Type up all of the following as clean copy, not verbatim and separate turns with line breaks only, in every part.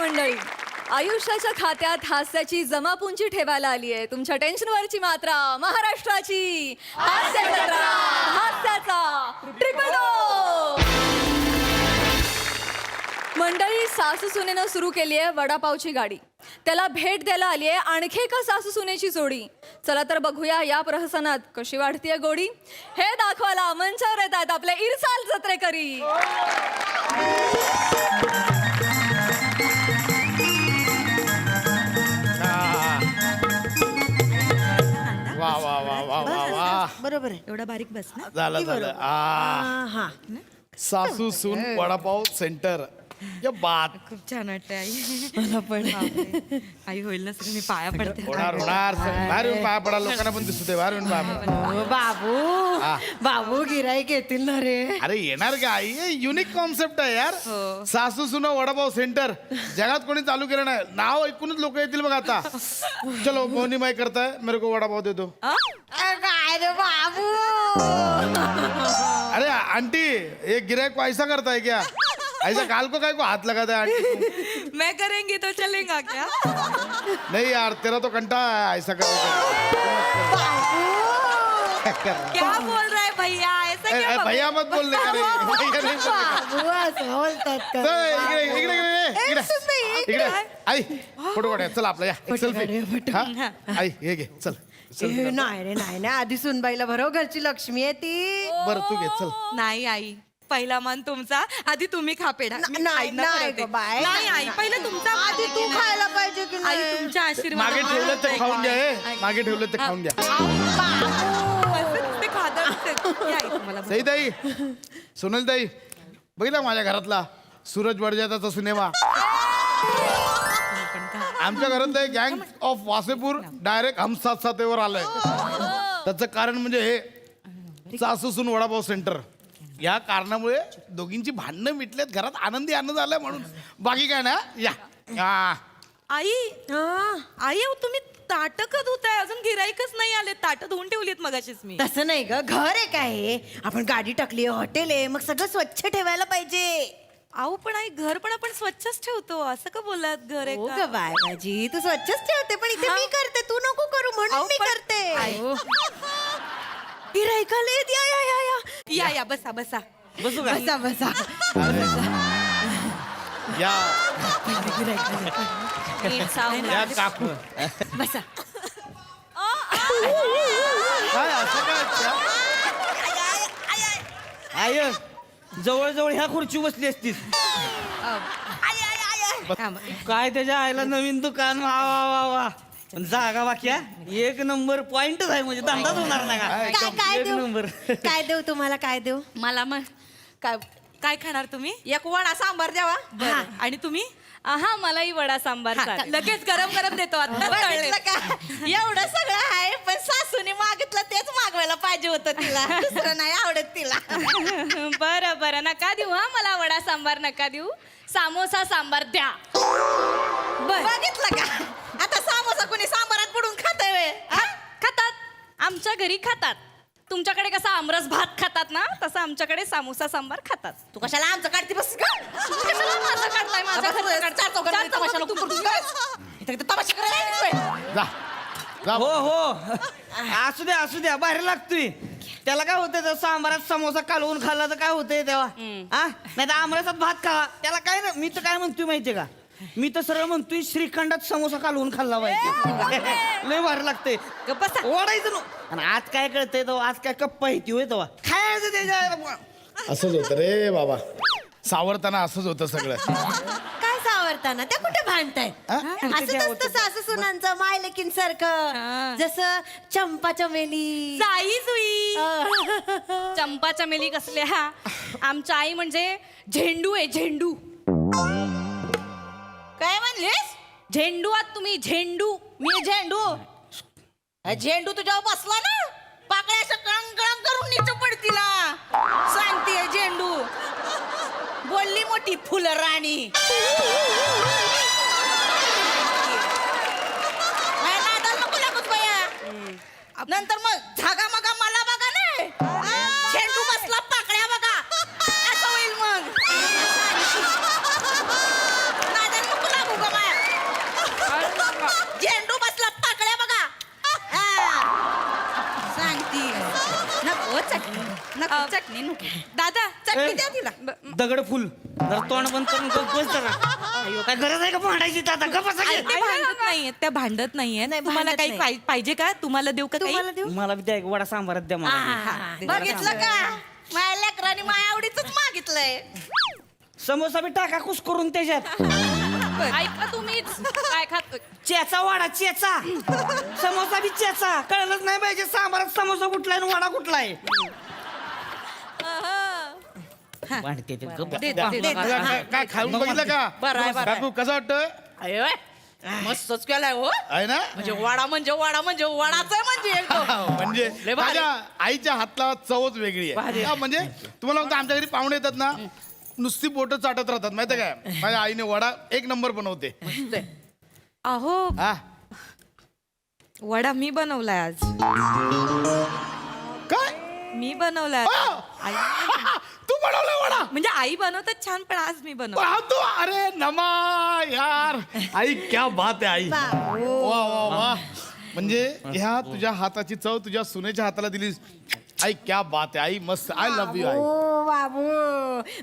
मंडळी, आयुष्याच्या खात्यात हास्याची जमापुंजी ठेवायला आली आहे. तुमच्या टेन्शनवरची मात्रा महाराष्ट्राची हास्य जत्रा, हास्याचा ट्रिपल डोस. मंडळी, सासू सुनेनं सुरू केली आहे वडापावची गाडी. त्याला भेट द्यायला आली आहे आणखी एका सासू सुनेची जोडी. चला तर बघूया या प्रहसनात कशी वाढतीये गोडी. हे दाखवायला मंचावर येत आहेत आपले इरसाल जत्रेकरी.
वा वा वा वा वा वा.
बरोबर आहे. एवढा बारीक बस ना.
झालं झालं.
हा
सासू सून वडापाव सेंटर. या बात
खूप छान वाटतंय आई.
मला पण
आई होईल ना सगळं मी पाया पडते.
होणार होणार. बाहेर येऊन पाया पडा. लोकांना पण दिसू दे. बाहेर येऊन पाया पडा.
बाबू बाबू गिराईक येतील ना रे.
अरे येणार का आई? युनिक कॉन्सेप्ट आहे यार. सासू सुन वडापाव सेंटर. जगात कोणी चालू केलं नाही. नाव ऐकूनच लोक येतील बघ आता. चलो मोनी माई करताय, मेरे को वडापाव दे दो.
काय रे बाबू.
अरे आंटी, एक गिरायक को ऐसा करता है क्या? ऐसा गाल को काय को हाथ लगाता है आंटी?
मैं करेंगी तो चलेगा क्या?
नहीं यार, तेरा तो कंटा है ऐसा कर.
क्या बोल रहा है भैया? ऐसा क्या?
भैया मत बोलने का रे. भैया नहीं बोलने.
बाबू असं बोलतात का?
चल, इकडे आई फोटो काढूया. चल आपला या सेल्फी. आई हे घे चल.
नाही रे नाही ना. आधी सुनबाईला बरोबर घरची लक्ष्मी आहे ती.
बरं तू घे चल.
नाही आई, पहिला मान तुमचा. आधी तुम्ही खा पेढा. मी
नाही,
आईंना
नाही
करते.
गं बाई.
नाही आई, पहिलं तुमचा.
आधी तू खायला पाहिजे की
आई
नाही.
तुमच्या आशीर्वाद.
मागे ठेवलं ते खाऊन घ्या. हे मागे ठेवलं ते खाऊन घ्या.
ते खात
सई ताई, सोनल ताई, बघितला माझ्या घरातला सूरज बडजात्याचा सिनेमा. आमच्या घरात गँग ऑफ वासेपूर डायरेक्ट हम साथ साथेवर आलंय. त्याचं कारण म्हणजे हे सासू सून वडापाव सेंटर. या कारणामुळे दोघींची भांडणं मिटलेत. घरात आनंदी आनंद आलाय म्हणून. बाकी काय ना. या
आई आई तुम्ही ताटं का धुताय? अजून गिराईकच नाही आले. ताटं धुवून ठेवलीत मगाशीच मी.
तसं नाही ग. घर आहे काय. आपण गाडी टाकली, हॉटेल आहे, मग सगळं स्वच्छ ठेवायला पाहिजे.
आऊ पण आई, घर पण आपण स्वच्छच ठेवतो. असं का बोललात? घर आहे
हो
का?
ग बाय माझी, तू स्वच्छच ठेवते पण इथे मी करते, तू नको करू म्हणून
अहो,
मी
पण-
करते.
आई.
गिराईकाला येत. या या या या
या या बसा बसा.
बसू का? बसा बसा.
या
नीट सावधान.
या काकू.
बसा.
काय असं काय?
आय जवळ ह्या खुर्ची बसली असतीस. काय त्याच्या आईला नवीन दुकान. वा वा वा वा. पण जागा बाकी एक नंबर पॉइंटच आहे. म्हणजे धंदाच होणार नाही का?
काय
एक
देऊ
नंबर.
काय देऊ तुम्हाला? काय देऊ?
मला मग काय काय खाणार तुम्ही?
एक वडा सांबार द्यावा.
बरं. आणि तुम्ही?
हा, मलाही वडा सांबार
हा,
चालेल.
लगेच गरम गरम देतो. आता
बघितलं का? एवढं सगळं आहे पण सासूने मागितलं तेच मागवायला पाहिजे होतं तिला. दुसरं नाही आवडत तिला.
बरं बरं, नका देऊ. हा, मला वडा सांबार नका देऊ. समोसा सांबार द्या.
बघितलं का? आता सामोसा कोणी सांबारात बुडून खातंय व्हय? हा?
खातात. आमच्या घरी खातात. तुमच्याकडे कसा आमरस भात खातात ना, तसं आमच्याकडे समोसा सांबार खातात.
तू कशाला आमचं काढती बस का?
कशाला माझं काढताय? माझ्या घरचं काढताय.
चार चौघांमध्ये तमाशा नको करू. इथं इथं तमाशा करायला यायचंय.
जा जा.
हो हो असू द्या बाहेर लागतोय. त्याला काय होतंय? त्या सांबारात समोसा कालवून खाल्ला तर काय होतंय तेव्हा? नाही तर आमरसात भात खा. त्याला काय ना. मी तर काय म्हणतोय माहितीये का? मी तर सरळ म्हणतोय श्रीखंडात समोसा कालवून खाल्ला पाहिजे. लय भारी लागतंय. ओढायचं नो. आणि आज काय कळतंय तेव्हा? आज काय कप्पा येते होय तेव्हा? खायचं त्याच्या.
असंच होतं रे बाबा. सावरताना असंच होतं सगळं.
काय सावरताना? त्या कुठे भांडताय? असंच असतं सासू सुनांचं मायलेकीन सारखं. जसं चंपा चमेली.
जाई जुई.
चंपा चमेली कसल्या? आमच्या आई म्हणजे झेंडू आहे. झेंडू.
काय म्हणलीस?
झेंडू आहात तुम्ही. झेंडू.
मी झेंडू. झेंडू तुझ्यावर बसला ना, पाकळ्या असं कळंग करून नीच पडतीला. सांगतेय झेंडू. बोलली मोठी फुलं राणी. नको लागूच बया. नंतर मग झागा मगा मला बघा नाही. झेंडू बसला पाकळ्या बघा. असं होईल मग. नको लागू
चटणी दादा चटणी द्या तिला
दगड फुल जरा तोंड बंद करून गप्प बस जरा. अय्यो, काय गरज आहे का भांडायची आता गप्प बसा की.
ते भांडत नाहीये त्या भांडत नाहीये तुम्हाला काही पाहिजे का तुम्हाला देऊ का काही
मला बी द्या एक वडा सांबारात द्या मला.
बघितलं का माझ्या लेकरांनी माझ्या आवडीच मागितलंय.
समोसा बी टाका कुस करून त्याच्यात.
ऐका तुम्हीच काय खात
चेचा वाडा चेचा समोसा बी चेचा कळलंच नाही पाहिजे सांबारात समोसा कुठलाय आणि वडा कुठलाय. भांडते ते, गप्प बस.
काय खाऊन बघितलं का
बरं आहे, बरं आहे.
काकू कसं वाटतं
अयो मस्तच केलाय हो
आहे ना
म्हणजे वडा म्हणजे वडाच आहे म्हणजे एकदम.
म्हणजे
लय भारी.
माझ्या आईच्या हातला चवच वेगळी आहे हा, म्हणजे तुम्हाला म्हणतो आमच्या घरी पाहुणे येतात ना नुसती बोटं चाटत राहतात माहिती काय माझ्या आईने वडा एक नंबर बनवते
अहो
हा
वडा मी बनवलाय आज
काय
मी बनवलाय आई
तू बनवला वडा
म्हणजे आई बनवतात छान पण आज मी बनव
पण तू अरे नमा यार आई क्या बात आहे आई वा वा वा म्हणजे ह्या तुझ्या हाताची चव तुझ्या सुनेच्या हाताला दिलीस आई क्या बात आहे आई मस्त आय लव्ह यू आई
ओ बाबू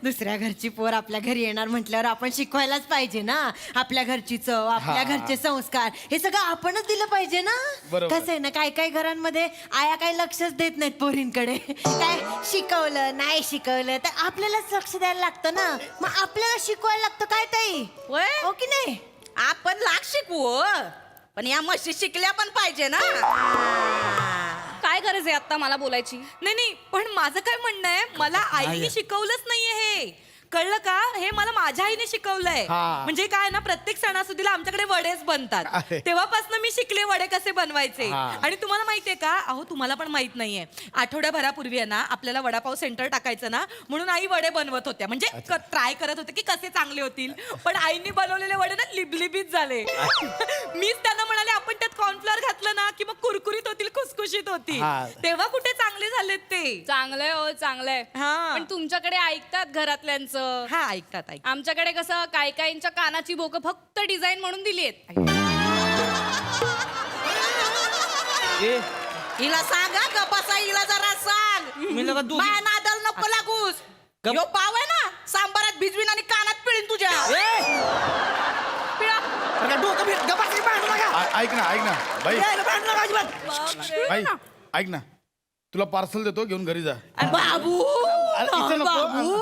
दुसऱ्या घरची पोर आपल्या घरी येणार म्हटल्यावर आपण शिकवायलाच पाहिजे ना आपल्या घरची चव आपल्या घरचे संस्कार हे सगळं आपणच दिलं पाहिजे ना
बरोबर.
कसं आहे ना काही घरांमध्ये आया काही लक्षच देत नाहीत पोरींकडे काय शिकवलं नाही शिकवलं तर आपल्यालाच लक्ष द्यायला लागतं ना मग आपल्याला शिकवायला लागतं काय ताई
होय?
हो की नाही
आपण लाख शिकवू हो. पण या म्हशी शिकल्या पण पाहिजे ना.
काय गरज आहे आता मला बोलायची
नाही पण माझं काय म्हणणं आहे मला आईने शिकवलंच नाहीये हे कळलं का हे मला माझ्या आईने शिकवलंय
हा.
म्हणजे काय ना प्रत्येक सणासुदीला आमच्याकडे वडेच बनतात
आहे.
तेव्हापासून मी शिकले वडे कसे बनवायचे
हा.
आणि तुम्हाला माहितीये का अहो तुम्हाला पण माहित नाहीये आठवड्याभरापूर्वी आहे ना आपल्याला वडापाव सेंटर टाकायचं ना म्हणून आई वडे बनवत होत्या म्हणजे ट्राय करत होते की कसे चांगले होतील पण आईने बनवलेले वडे ना लिबलिबीत झाले मीच त्यांना म्हणाले आपण त्यात कॉर्नफ्लॉर घातलं ना की मग कुरकुरीत होतील खुसखुशीत होतील
हा.
तेव्हा कुठे चांगले झालेत ते
चांगलंय हो चांगलंय
हा.
पण तुमच्याकडे ऐकतात घरातल्यांचं
हा ऐकतात
आमच्याकडे कसं काय काहींच्या कानाची बोकं फक्त डिझाईन म्हणून दिली आहेत
ए,
हिला सांगा गपासा हिला जरा सांग
मी लगा दूध
माझ्या नादाला नको लागूस.
गप.
ह्यो पाव आहे ना सांबारात भिजवीन आणि कानात पिळीन तुझ्या. पिळा.
अरे डोकं बी- गप्प बस, भांडू नका.
ऐक ना बाई
यायला भांडू नका अजिबात.
बाई ऐक ना तुला पार्सल देतो घेऊन घरी जा
बाबू
अरे, इथे नको.
बाबू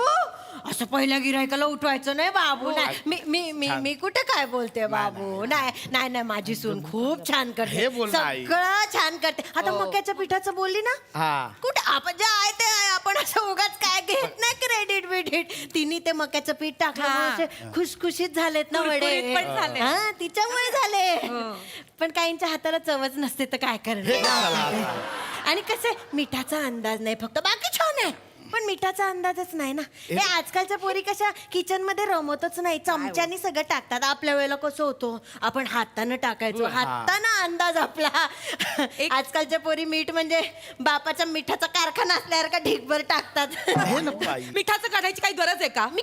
असं पहिल्या गिरायकाला उठवायचं नाही बाबू नाही मी कुठे काय बोलते बाबू नाही माझी सून खूप छान
हे
करते
बोल ना, आई.
सगळं छान करते आता मक्याच्या पिठाचं बोलली ना
हा
कुठे आपण जे आहे ते आहे. आपण असं उगाच काय घेत नाही क्रेडिट बिडिट तिने ते मक्याचं पीठ टाकलं असे खुशखुशीत झालेत ना वडे
कुरकुरीत पण झाले.
हा तिच्यामुळे झाले पण काहींच्या हाताला चवच नसते तर काय करणार आणि कसे मिठाचा अंदाज नाही फक्त बाकी छान आहे पण मिठाचा अंदाजच नाही ना हे आजकालच्या पोरी कशा किचन मध्ये रमवतच नाही चमच्यानी सगळं टाकतात आपल्या वेळेला कसं होतो आपण हातानं टाकायचो हातानं अंदाज आपला आजकालच्या पोरी मीठ म्हणजे बापाच्या मिठाचा कारखाना असल्यासारखा ढीकभर टाकतात
हे नको आई
मिठाचं काढायची काही गरज आहे का मी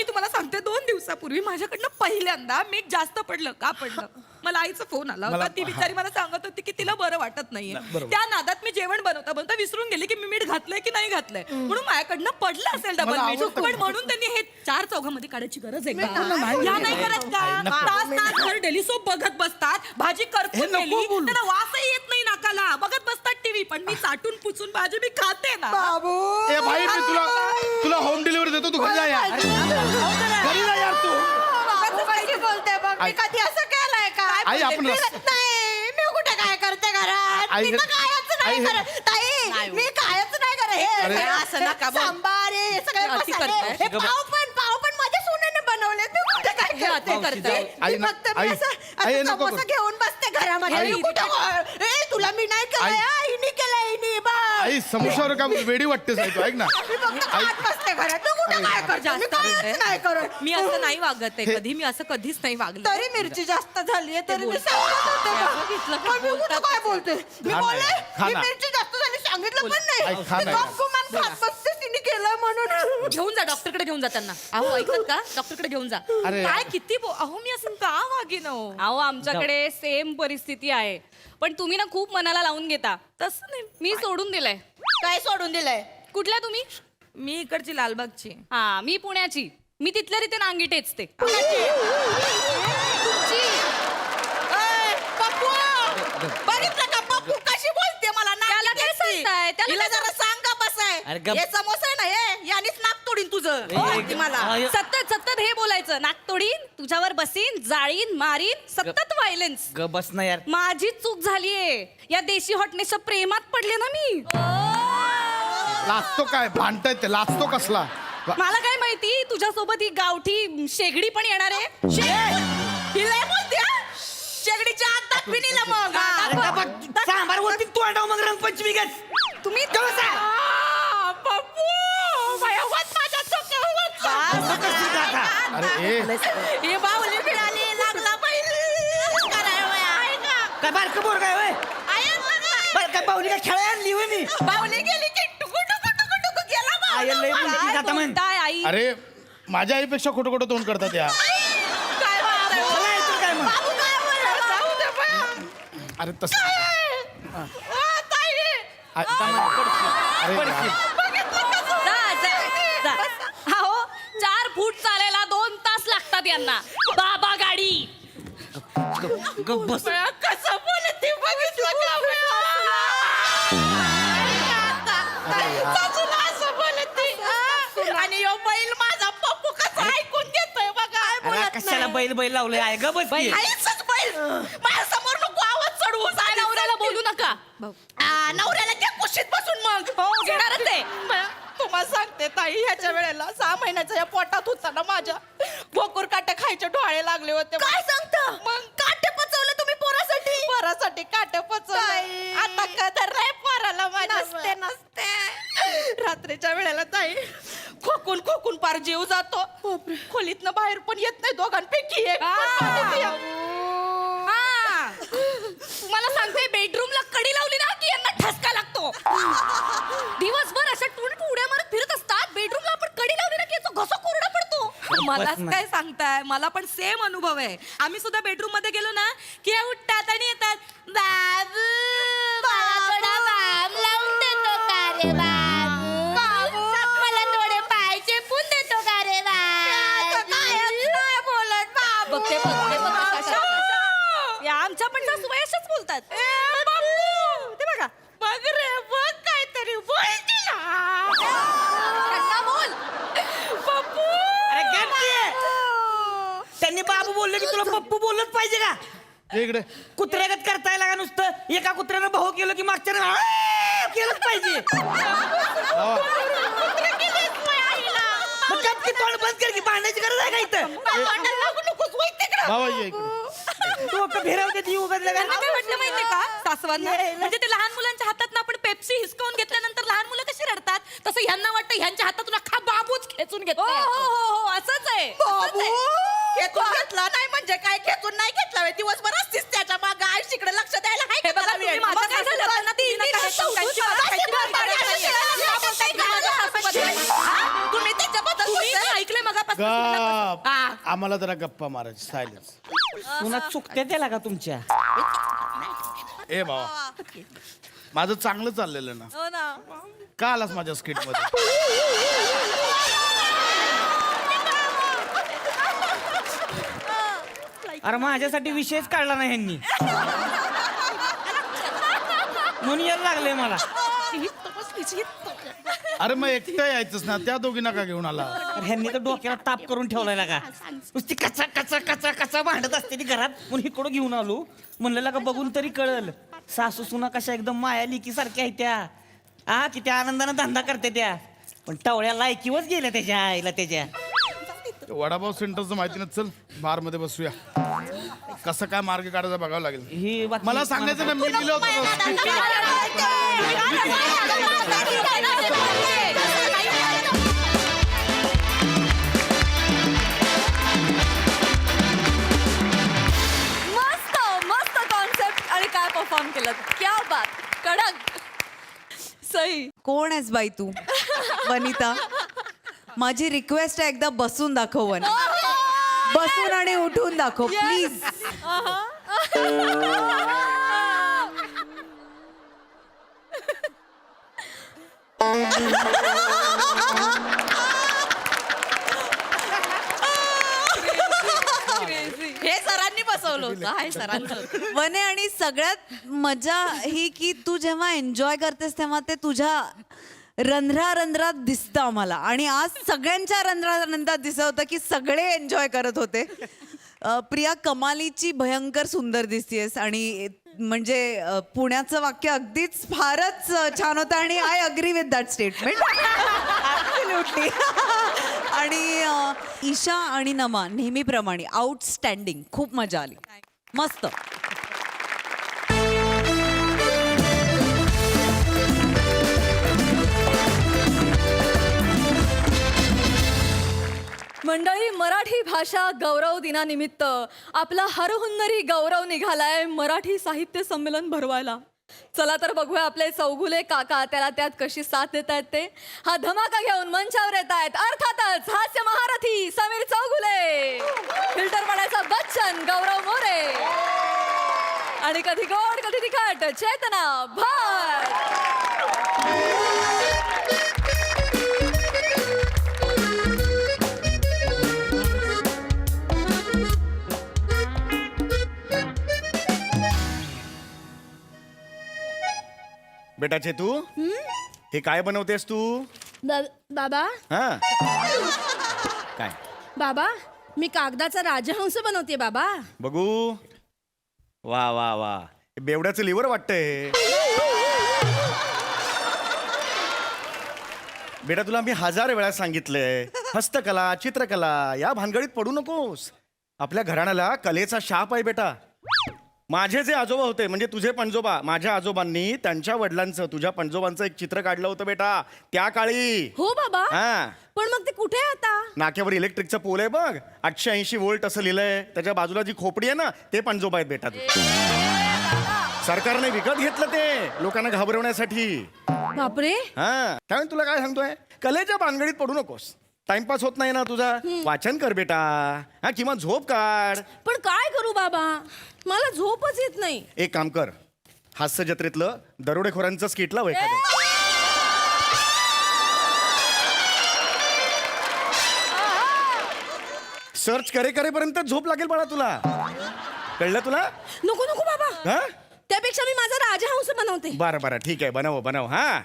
तुम्हाला सांगते 2 दिवसापूर्वी माझ्याकडनं पहिल्यांदा मीठ जास्त पडलं का पडलं मला आईचा फोन आला होता ती बिचारी मला सांगत होती की तिला बरं वाटत नाहीये
बरोबर.
त्या नादात मी जेवण बनवता विसरून गेले की मी मीठ घातलंय की नाही घातलंय म्हणून माझ्याकडनं पडलं असेल डबल
मला
मीठ
आवडतं.
पण म्हणून त्यांनी हे 4 चौघामध्ये काढायची गरज आहे का या नाही करत का तास डेली सोप बघत बसतात भाजी
हे
करपून
नको
गेली
बोलू.
त्यांना वासही येत नाही नाकाला बघत बसतात टीव्ही पण मी चाटून पुचून भाजी मी खाते ना
ए भाई मी तुला होम डिलिव्हरी देतो तू घरी जा यार घरी जा यार तू
बोलते बघ मी कधी असं केलंय का
आई, आपण
मी-
रस्ते-
नाही मी कुठे काय करते घरात
आई,
मी तर कायच
आई,
नाही
हे-
करत ताई मी कायच नाही करत हे
अरे.
सगळं
असं नका बोल.
सांबार हे सगळे
अति
मसाले,
करताय.
हे पाव पण माझ्या सोन्याने बनवले मी कुठे काय
हे अति
करते
करताय.
आई
मी
ना-
फक्त
आई-
मी असं
आई,
असं
नको
समोसा
करू.
घेऊन बसते घरामध्ये
आई-
मी कुठं ए तुला मी नाही
आई-
केलंय हिने केलंय हिने बा
आई समोशावर का वेडी वाटतेस आई तू ऐक ना
मी फक्त खात बसते घरात मी कुठे काय करते मी कायच नाही करत
मी असं नाही वागत आहे कधी मी असं कधीच नाही वागले
तरी मिरची जास्त झालीये तरी मी
बोल.
सांगत होते
हे
बा.
बघितलं का?
पण मी कुठं काय बोलते मी
खा
बोलले
नाही, खा
मी
नाही.
मिरची जास्त झाली सांगितलं पण नाही
आई, खा
मी
नाही.
गपगुमान खात बसते तिने केलं म्हणून
घेऊन जा डॉक्टरकडे घेऊन जा त्यांना अहो ऐकत का डॉक्टरकडे घेऊन जा
अरे.
काय किती अहो मी असं का वागेन हो
अहो आमच्याकडे सेम परिस्थिती आहे पण तुम्ही ना खूप मनाला लावून घेता
तसं नाही
मी सोडून दिलंय
काय सोडून दिलंय
कुठल्या तुम्ही?
मी इकडची लालबागची.
हा मी पुण्याची. मी तिथल्या तिथे नांगी टेचते.
पप्पू बघितलं का पप्पू कशी बोलते मला
त्याला काय सांगताय? त्याला
तिला
काय
जरा सांग का बसाय
अरे गप.
हे समोसा आहे ना हे यानेच नाक तोडीन तुझं माहिती मला
सतत सतत हे बोलायचं. नाक तोडीन, तुझ्यावर बसीन, जाळीन, मारीन, सतत व्हायलन्स.
ग बस ना यार.
माझी चूक झालीये. या देशी हॉटनेसच्या प्रेमात पडले ना मी.
लाजतो काय भांडताय ते, लाजतो कसला?
मला काय माहिती तुझ्यासोबत ही गावठी शेगडी पण येणार आहे.
हिला बोलते हा? शेगडीच्या आत दाखविनीला मग
अरे
हा.
का बघ, सांबार वरती तोंडाव मग रंगपंचमी गच.
तुम्ही
पप्पू भयवत माझ्या
असं करशील का आता?
अरे ए
हे बाहुली मिळाली लागला पाहिजे आहे का
काय बारकं बोर काय वय?
आहे बघा.
बरं काय पाहुली काय खेळायला आणली होय मी?
बाहुली गेली की टुकू टुकू टुकू टुकू गेला
आय लय
बाहुला.
बोलती जाता म्हण.
बोलताय आई?
अरे माझ्या आईपेक्षा खोटं खोटं तोंड करतात या.
काय बाळा?
चला येतो काय मग?
बाबू काय बोलला? जाऊ दे बा.
अरे तसं
ओ, ताई.
अरे
पडशील.
बघितलं का तू?
जा. अहो 4 फूट चालायला 2 तास लागतात यांना. बाबा गाडी.
ग बस.
बया, कसं बोलते बघितलं का बया? सासूला असं बोलते. आणि यो बैल माझा पप्पू कसा ऐकून घेतोय बघा.
अरे कशाला बैल बैल लावलंय आहे ग बस की.
आईचंच बैल माझ्या समोर नको आवाज चढवू.
काय नवऱ्याला बोलू नका.
नवऱ्याला घ्या कुशीत बसून मग
हो घेणारच आहे.
तुम्हाला सांगते ताई ह्याच्या वेळेला 6 महिन्याच्या या पोटात होता ना माझ्या भोकूर काटे खायचे डोळे लागले होते. काय सांगता? मग काटे पचवलं तुम्ही पोरासाठी काटे पचवलं. आता कदर नाही पोराला माझ्या. नसते रात्रीच्या वेळेला ताई खोकून खोकून पार जीव जातो. खोलीतनं बाहेर पण येत नाही दोघांपैकी एक.
तुम्हाला सांगते बेडरूमला कडी लावली ना की यांना ठसका लागतो. दिवसभर अशा उड्या मारत फिरत असतात. बेडरूमला आपण कडी लावली ना की याचा घसा कोरडा पडतो.
मलाच काय सांगताय, मला पण सेम अनुभव आहे. आम्ही सुद्धा बेडरूम मध्ये गेलो ना की या उठतात आणि येतात, बाबू
लावून देतो का रे बाबू? मला थोडे पाय चेपून देतो का रे
बघते कशा या आमच्या पण सासूबाई अशाच बोलतात.
ते बघा बघ रे बघ काहीतरी बोल तिला.
त्यांना बोल.
पप्पू
अरे गप की. त्यांनी बाबू बोलले की तुला पप्पू बोललंच पाहिजे का?
ये इकडे.
कुत्र्यागत करताय लागा नुसतं. एका कुत्र्यानं भाऊ केलं की मागच्या केलंच पाहिजे. मग गप की तोंड बंद कर की. भांडायची गरज आहे का इथं?
बाबा ये इकडे.
डोकं फिरवते ती उगाच
त्यांना काय वाटलं माहितीये का सासवांना? म्हणजे ते लहान मुलांच्या हातात आपण पेप्सी हिसकावून घेतल्यानंतर लहान मुलं कशी रडतात, तसं ह्यांना वाटतं ह्यांच्या हातातून अख्खा बाबूच खेचून घेतो.
हो असंच आहे.
बाबू खेचून घेतला नाही म्हणजे काय खेचून नाही घेतला व्हय? दिवसभर असतीस त्याच्या मागं आयुष्याकडे लक्ष द्यायला हाय
हे
का
बघा
मला
तुम्ही
वेळ?
माझ्या
मग काय
सासूला
झालं?
त्यांना ती
तिने
नका
काय
शब्दांची
सांगू?
मला काहीतरी
सासूबाई
माहिती
माझ्या
नाही.
सासूला बोलताय का? माझ्या सासूबद्दल? हा? तुम्ही त्याच्याबद्दल
तुम्ही
बोलताय?
ऐकलंय मगापासून.
गप.
हा.
आम्हाला जरा गप्पा मारायची सायलेन्स.
पुन्हा चुकत्या त्याला का तुमच्या?
ए बाबा माझं चांगलं चाललेलं ना.
हो ना.
का आलास माझ्या स्किट मध्ये?
अरे माझ्यासाठी विषयच काढला नाही ह्यांनी. म्हणून यायला लागले मला.
अरे मग एकटं यायचंच ना. त्या दोघींना का घेऊन आला?
अरे ह्यांनी तर डोक्याला ताप करून ठेवलाय का. नुसती कचा कचा कचा कचा भांडत असते ती घरात. म्हणून इकडं घेऊन आलो. म्हणलं का बघून तरी कळल. सासू सुना कशा एकदम माया लिकी सारख्या आहेत त्या. किती आनंदानं धंदा करते त्या. पण टवळ्या लायकीवच गेल्या त्याच्या आईला त्याच्या.
वडापाव सेंटरचं माहिती ना. चल बार मध्ये बसूया. कसं काय मार्ग काढायचा बघावं लागेल.
ही बातमी
मला सांगायचं ना. मी लिहिलं होतं.
मस्त मस्त कॉन्सेप्ट आणि काय परफॉर्म केलं. क्या बात. कडक. सही.
कोण आहेस बाई तू? वनिता, माझी रिक्वेस्ट आहे, एकदा बसून दाखव वन. बसून आणि उठून दाखव प्लीज.
हे सरांनी बसवलं होतं हाय सरांचं
वने आणि सगळ्यात मजा ही की तू जेव्हा एन्जॉय करतेस तेव्हा ते तुझ्या रंध्रात दिसतं आम्हाला आणि आज सगळ्यांच्या रंध्रात दिसत होतं की सगळे एन्जॉय करत होते. प्रिया कमालीची भयंकर सुंदर दिसतेस आणि म्हणजे पुण्याचं वाक्य अगदीच फारच छान होतं आणि I agree with that statement. Absolutely. आणि ईशा आणि नमा नेहमीप्रमाणे आउटस्टँडिंग, खूप मजा आली, मस्त.
मंडळी, मराठी भाषा गौरव दिनानिमित्त आपला हरहुन्नरी गौरव निघालाय मराठी साहित्य संमेलन भरवायला. चला तर बघूया आपले चौगुले काका त्याला त्यात कशी साथ देत आहेत ते. हा धमाका घेऊन मंचावर येत आहेत अर्थातच हास्य महारथी समीर चौगुले, फिल्टर पाण्याचा बच्चन गौरव मोरे आणि कधी गोड कधी तिखट चेतना भट.
बेटा चेतू, हे काय बनवतेस तू?
बाबा
हा काय
बाबा मी कागदाचा राजहंस बनवते बाबा.
बघू. वा वा वा, हे बेवड्याचं लिव्हर वाटतंय. बेटा तुला मी 1000 वेळा सांगितलंय, हस्तकला चित्रकला या भानगडीत पडू नकोस. आपल्या घराण्याला कलेचा शाप आहे बेटा. माझे जे आजोबा होते म्हणजे तुझे पणजोबा, माझ्या आजोबांनी त्यांच्या वडिलांचं तुझ्या पणजोबांचं एक चित्र काढलं होतं बेटा त्या काळी.
हो बाबा.
हा,
पण मग ते कुठे आहे आता?
नाक्यावर इलेक्ट्रिकचं पोल आहे बघ, 880 वोल्ट असं लिहिलंय. त्याच्या बाजूला जी खोपडी आहे ना ते पणजोबा आहेत बेटा. तू सरकारने विकत घेतलं ते लोकांना घाबरवण्यासाठी.
बापरे.
हा, त्यामुळे तुला काय सांगतोय, कलेच्या भानगडीत पडू नकोस. टाइमपास होत नाही ना तुझा, वाचन कर बेटा. हा, किंवा झोप काढ.
पण काय करू बाबा, मला झोपच येत नाही.
एक काम कर, हास्य जत्रेतलं दरोडेखोरांचं स्किट लाव एखादं. सर्च करेपर्यंत झोप लागेल बाळा तुला. कळलं तुला?
नको नको बाबा,
हा,
त्यापेक्षा मी माझा राजहंस बनवते.
बरं ठीक आहे, बनव हा.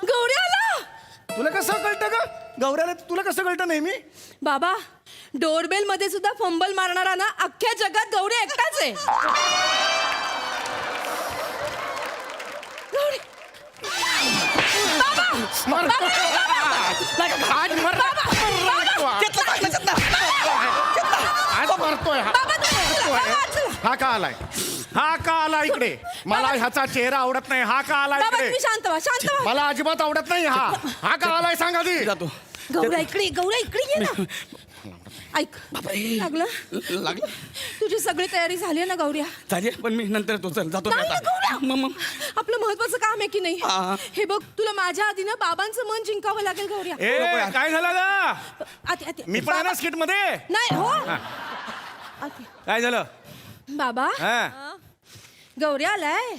गौरी आला.
तुला कसं कळतं का गौऱ्याला? तुला कसं कळतं नेहमी?
बाबा डोरबेल मध्ये सुद्धा फंबल मारणारा ना अख्ख्या जगात गौरी एकटाच आहे. गौरी.
हा का आलाय? हा का आला इकडे? मला ह्याचा चेहरा आवडत नाही. हा का आला
बाबा
इकडे?
तुम्ही शांत व्हा, शांत व्हा.
मला अजिबात आवडत नाही. हा का आलाय सांगा ती.
गौरा इकडे ये ना. ऐक लागलं. तुझी सगळी तयारी झाली आहे ना गौऱ्या?
झाली पण मी नंतर तो जातो
नाही ना, गौऱ्या.
मग
आपलं महत्वाचं काम आहे की नाही?
हा.
हे बघ, तुला माझ्या आधी ना बाबांचं मन जिंकावं लागेल गौऱ्या.
ए काय झालं ना?
आती.
मी पण आहे ना स्किट मध्ये.
नाही हो. आती.
काय झालं?
बाबा
हा,
गौऱ्या आलाय.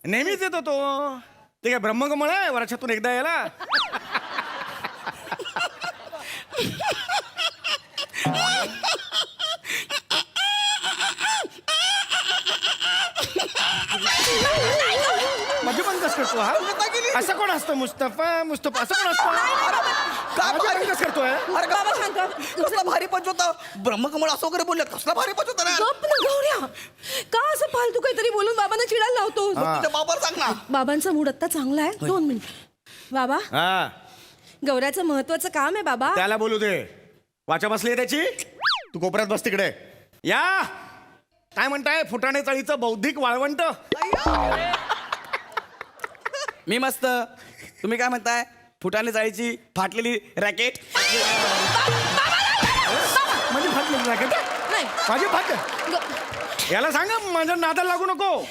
नेहमीच येतो तो. ते काय ब्रह्मकमळ आहे वर्षातून एकदा यायला? माझी पण कस करतो हा? असं कोण असतं? मुस्तफा असं कोण असतं? माझी पण कस करतोय?
अरे
बाबा शांत व्हा.
कसला भारी पंच होता ब्रह्मकमळ असं वगैरे बोलले. कसला भारी पंच होता ना.
गप्प ना गौऱ्या. का असं फालतू काहीतरी बोलून बाबांना चिडायला लावतो?
तुझ्या बाबाला सांग ना.
बाबांचा मूड आता चांगला आहे. 2 मिनिट. बाबा
हा,
गौऱ्याचं महत्वाचं काम आहे बाबा.
त्याला बोलू दे. वाचा बसली त्याची. तू कोपऱ्यात बस तिकडे. या, काय म्हणताय फुटाणे चाळीचं बौद्धिक वाळवंट?
मी मस्त. तुम्ही काय म्हणताय? फुटाने जायची फाटलेली रॅकेट.
म्हणजे फाटली रॅकेट?
नाही
माझी फाट. याला सांगा माझ्या नादाला लागू नको.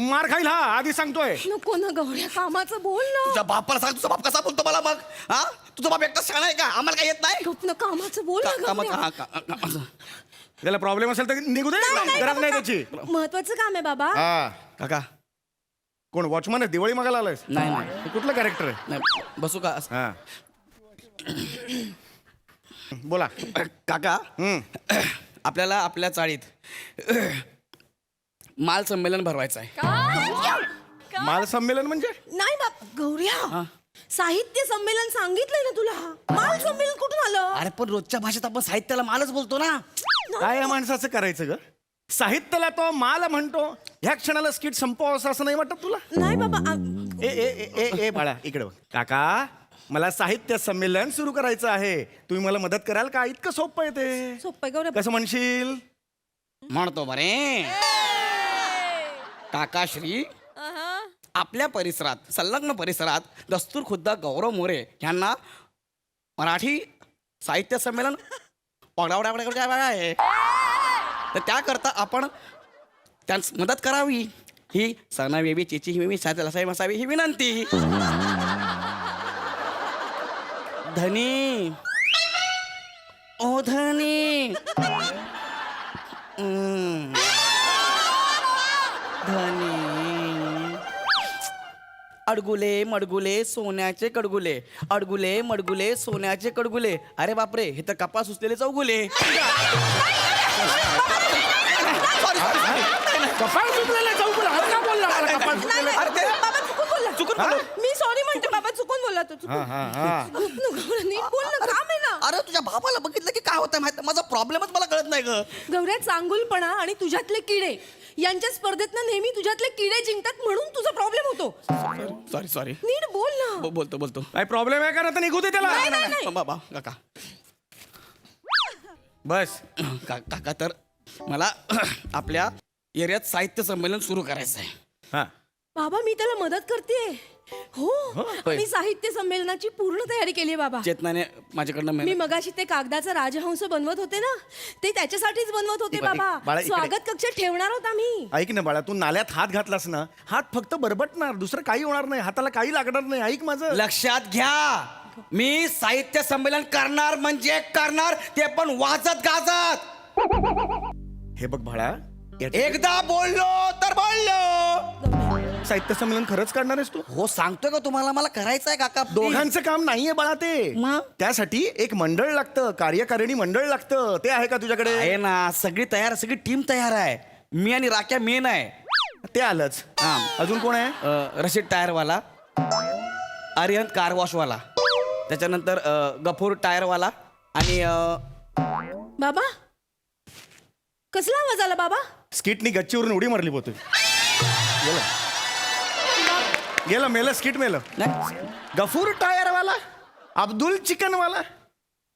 मार खाईल हा, आधी सांगतोय.
नको ना गौऱ्या, कामाचं बोल ना.
तुझ्या बापाला सांग. तुझा बाप कसा बोलतो मला मग? हा, तुझा बाप एकटा शाळा आहे का? आम्हाला काय येत नाही?
गप ना, कामाचं बोल ना
कामात
गौऱ्या.
त्याला प्रॉब्लेम असेल तर निघू दे, गरज नाही त्याची.
महत्वाचं काम आहे बाबा.
हा
काका
कोण वॉचमन आहे, दिवाळी मागायला आलायस?
नाही नाही
कुठलं कॅरेक्टर आहे?
नाही बसू का
हा बोला.
काका आपल्याला आपल्या चाळीत माल संमेलन भरवायचं आहे.
माल संमेलन म्हणजे
नाही बाबा गौऱ्या, साहित्य संमेलन सांगितलंय ना तुला. माल संमेलन कुठून आलं?
अरे पण रोजच्या भाषेत आपण साहित्याला मालच बोलतो ना.
काय या माणसाचं करायचं ग? साहित्याला तो माल म्हणतो, ह्या क्षणाला स्किट संपवावं असं नाही वाटत तुला?
नाही बाबा
ए ए ए ए ए बाळा इकडे बघ. काका मला साहित्य संमेलन सुरू करायचं आहे, तुम्ही मला मदत कराल का? इतकं सोपं आहे ते.
सोपं गौऱ्या.
कसं म्हणशील?
म्हणतो बरे काकाश्री. आपल्या परिसरात संलग्न परिसरात दस्तूर खुद्द गौरव मोरे यांना मराठी साहित्य संमेलन आहे, तर त्याकरता आपण त्यांस मदत करावी ही सणावेवी चिची हिमी साहित्य असावी ही विनंती. धनी ओ धनी धनी अडगुले मडगुले सोन्याचे कडगुले, अडगुले मडगुले सोन्याचे कडगुले. अरे बापरे, हे तर कपास उचलेले चौगुले.
कपाळ सुटलेलं आहे, चौगुला. हा का बोलला मला कपाळ सुटलेलं आहे?
अरे ते
बाबा चुकून बोलला.
चुकून बोललो.
मी सॉरी म्हणते बाबा, चुकून बोलला तू.
हा हा हा
नीट बोल ना, काम आहे ना.
अरे तुझ्या भावाला बघितलं की काय होतं माहिती, माझा प्रॉब्लेमच मला कळत नाही ग.
गौऱ्या, चांगुलपणा आणि तुझ्यातले किडे यांच्या स्पर्धेतनं नेहमी तुझ्यातले किडे जिंकतात म्हणून तुझा प्रॉब्लेम होतो.
सॉरी सॉरी
नीट बोल ना.
बोलतो बोलतो.
काय प्रॉब्लेम आहे का? ना तर निघू दे त्याला.
नाही, नाही, नाही.
बाबा काका
बस
काका तर मला आपल्या एरियात साहित्य संमेलन सुरू करायचं आहे.
हा
बाबा मी त्याला मदत करते. हो,
होय.
मी साहित्य संमेलनाची पूर्ण तयारी केली आहे बाबा.
चेतनाने माझ्याकडनं
मी
मेहनत-
मगाशी ते कागदाचा राजहंस बनवत होते ना, ते त्याच्यासाठीच बनवत होते
बाळा,
बाबा.
बाळा, इकडे.
स्वागत कक्ष ठेवणार होता मी.
ऐक ना बाळा, तू नाल्यात हात घातलास ना, हात फक्त बरबटणार, दुसरं काही होणार नाही, हाताला काही लागणार नाही. ऐक माझं.
लक्षात घ्या, मी साहित्य संमेलन करणार म्हणजे करणार, ते पण वाजत गाजत.
हे बघ बाळा,
एकदा बोललो तर बोललो.
साहित्य संमेलन खरंच करणार आहेस तू?
हो सांगतोय का तुम्हाला, मला करायचं आहे काका.
दोघांचं काम नाहीये बाळा ते.
मग?
त्यासाठी एक मंडळ लागतं, कार्यकारिणी मंडळ लागतं. ते आहे का तुझ्याकडे?
आहे ना, सगळी तयार, सगळी टीम तयार आहे. मी आणि राख्या मेन आहे.
ते आलंच.
हा.
अजून कोण आहे?
रशीद टायरवाला, आर्यन कार वॉशवाला, त्याच्यानंतर गफूर टायरवाला आणि
बाबा कसला आवाज आला बाबा?
स्किटनी गच्चीवरून उडी मारली पोहतोय. गेलं मेलं, स्किट मेलं.
नाही,
गफूर टायरवाला, अब्दुल चिकनवाला,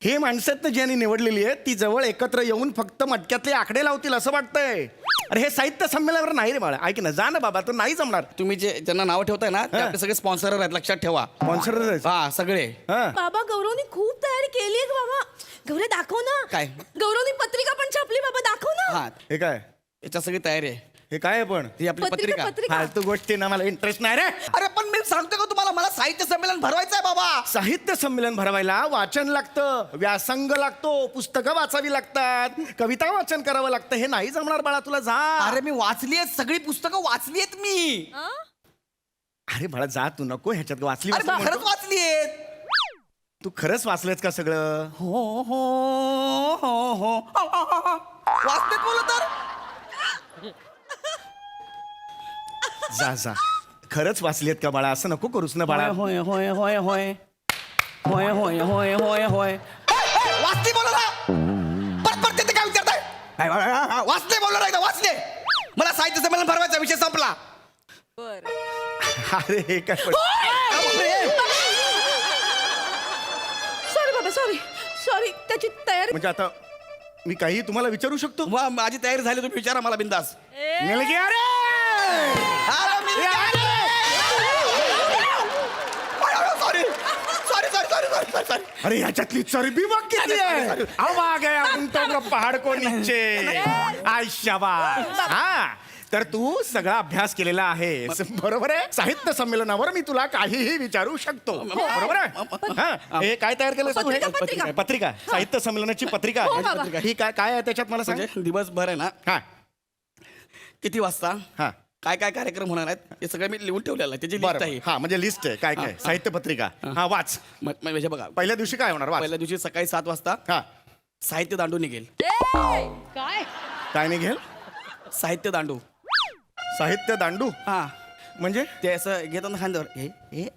हे माणसात ज्यांनी निवडलेली आहे ती जवळ एकत्र येऊन फक्त मटक्यातले आकडे लावतील असं वाटतंय. अरे हे साहित्य संमेलनावर नाही रे बाळा. ऐक ना, जा ना बाबा, तो नाही जमणार.
तुम्ही जे त्यांना नाव ठेवताय ना, ते
हा.
आपले सगळे स्पॉन्सर आहेत, लक्षात ठेवा.
स्पॉन्सर
हा सगळे.
बाबा गौरवनी खूप तयारी केली आहे बाबा. गौरव दाखव ना.
काय?
गौरवनी पत्रिका पण छापली बाबा, दाखव ना.
हा
हे काय?
याच्या सगळी तयारी आहे.
हे काय आहे पण?
ही आपली पत्रिका.
फालतू गोष्टी ना, मला इंटरेस्ट नाही रे.
अरे पण मी सांगतो का तुम्हाला, मला साहित्य संमेलन भरवायचं आहे बाबा.
साहित्य संमेलन भरवायला वाचन लागतं, व्यासंग लागतो, पुस्तकं वाचावी लागतात, कविता वाचन करावं लागतं. हे नाही जमणार बाळा तुला. जा.
अरे मी वाचली आहेत, सगळी पुस्तकं वाचली आहेत मी.
अरे बाळा जा, तू नको ह्याच्यात. वाचली
अरे
वाचली
खरंच
म्हणतो.
वाचली आहेत.
तू खरंच वाचलंच का सगळं?
हो हो हो हो वाचते बोल तर.
जा जा, खरंच वाचलीत का बाळा? असं नको करूस ना बाळा.
होय होय होय होय होय होय होय होय होय वाचते बोल ना. परत परत ते काय विचारताय? वाचते बोल नाही, वाचले. मला साहित्य संमेलन भरवायचा, विषय संपला.
अरे हे काय पण-
सॉरी बाबा, सॉरी सॉरी. त्याची तयारी.
म्हणजे आता मी काही तुम्हाला विचारू शकतो?
वा, माझी तयारी झाली, तुम्ही विचारा मला बिंदास.
निलगी, अरे
sorry sorry sorry sorry sorry sorry.
अरे ह्याच्यातली चरबी बघ किती आहे. अब आ गया उंटों का पहाड़ को नीचे. आय शाबाश. हा, तर तू सगळा अभ्यास केलेला आहेस बरोबर आहे साहित्य संमेलनावर मी तुला काहीही विचारू शकतो बरोबर आहे हा, हे काय तयार केलं तू हे पत्रिका साहित्य संमेलनाची पत्रिका ही काय काय आहे त्याच्यात मला सांग
म्हणजे दिवसभर आहे ना
हा
किती वाजता
हा
काय काय कार्यक्रम होणार आहेत हे सगळं मी लिहून ठेवलेलं आहे त्याची लिस्ट
बरं
आहे
हा म्हणजे लिस्ट आहे काय काय साहित्य पत्रिका हा वाच
म्हणजे बघा
पहिल्या दिवशी काय होणार वाच
पहिल्या दिवशी सकाळी 7 वाजता
हा
साहित्य दांडू निघेल
काय निघेल
साहित्य दांडू
साहित्य दांडू
हा
म्हणजे
ते असं घेताना खांद्यावर हे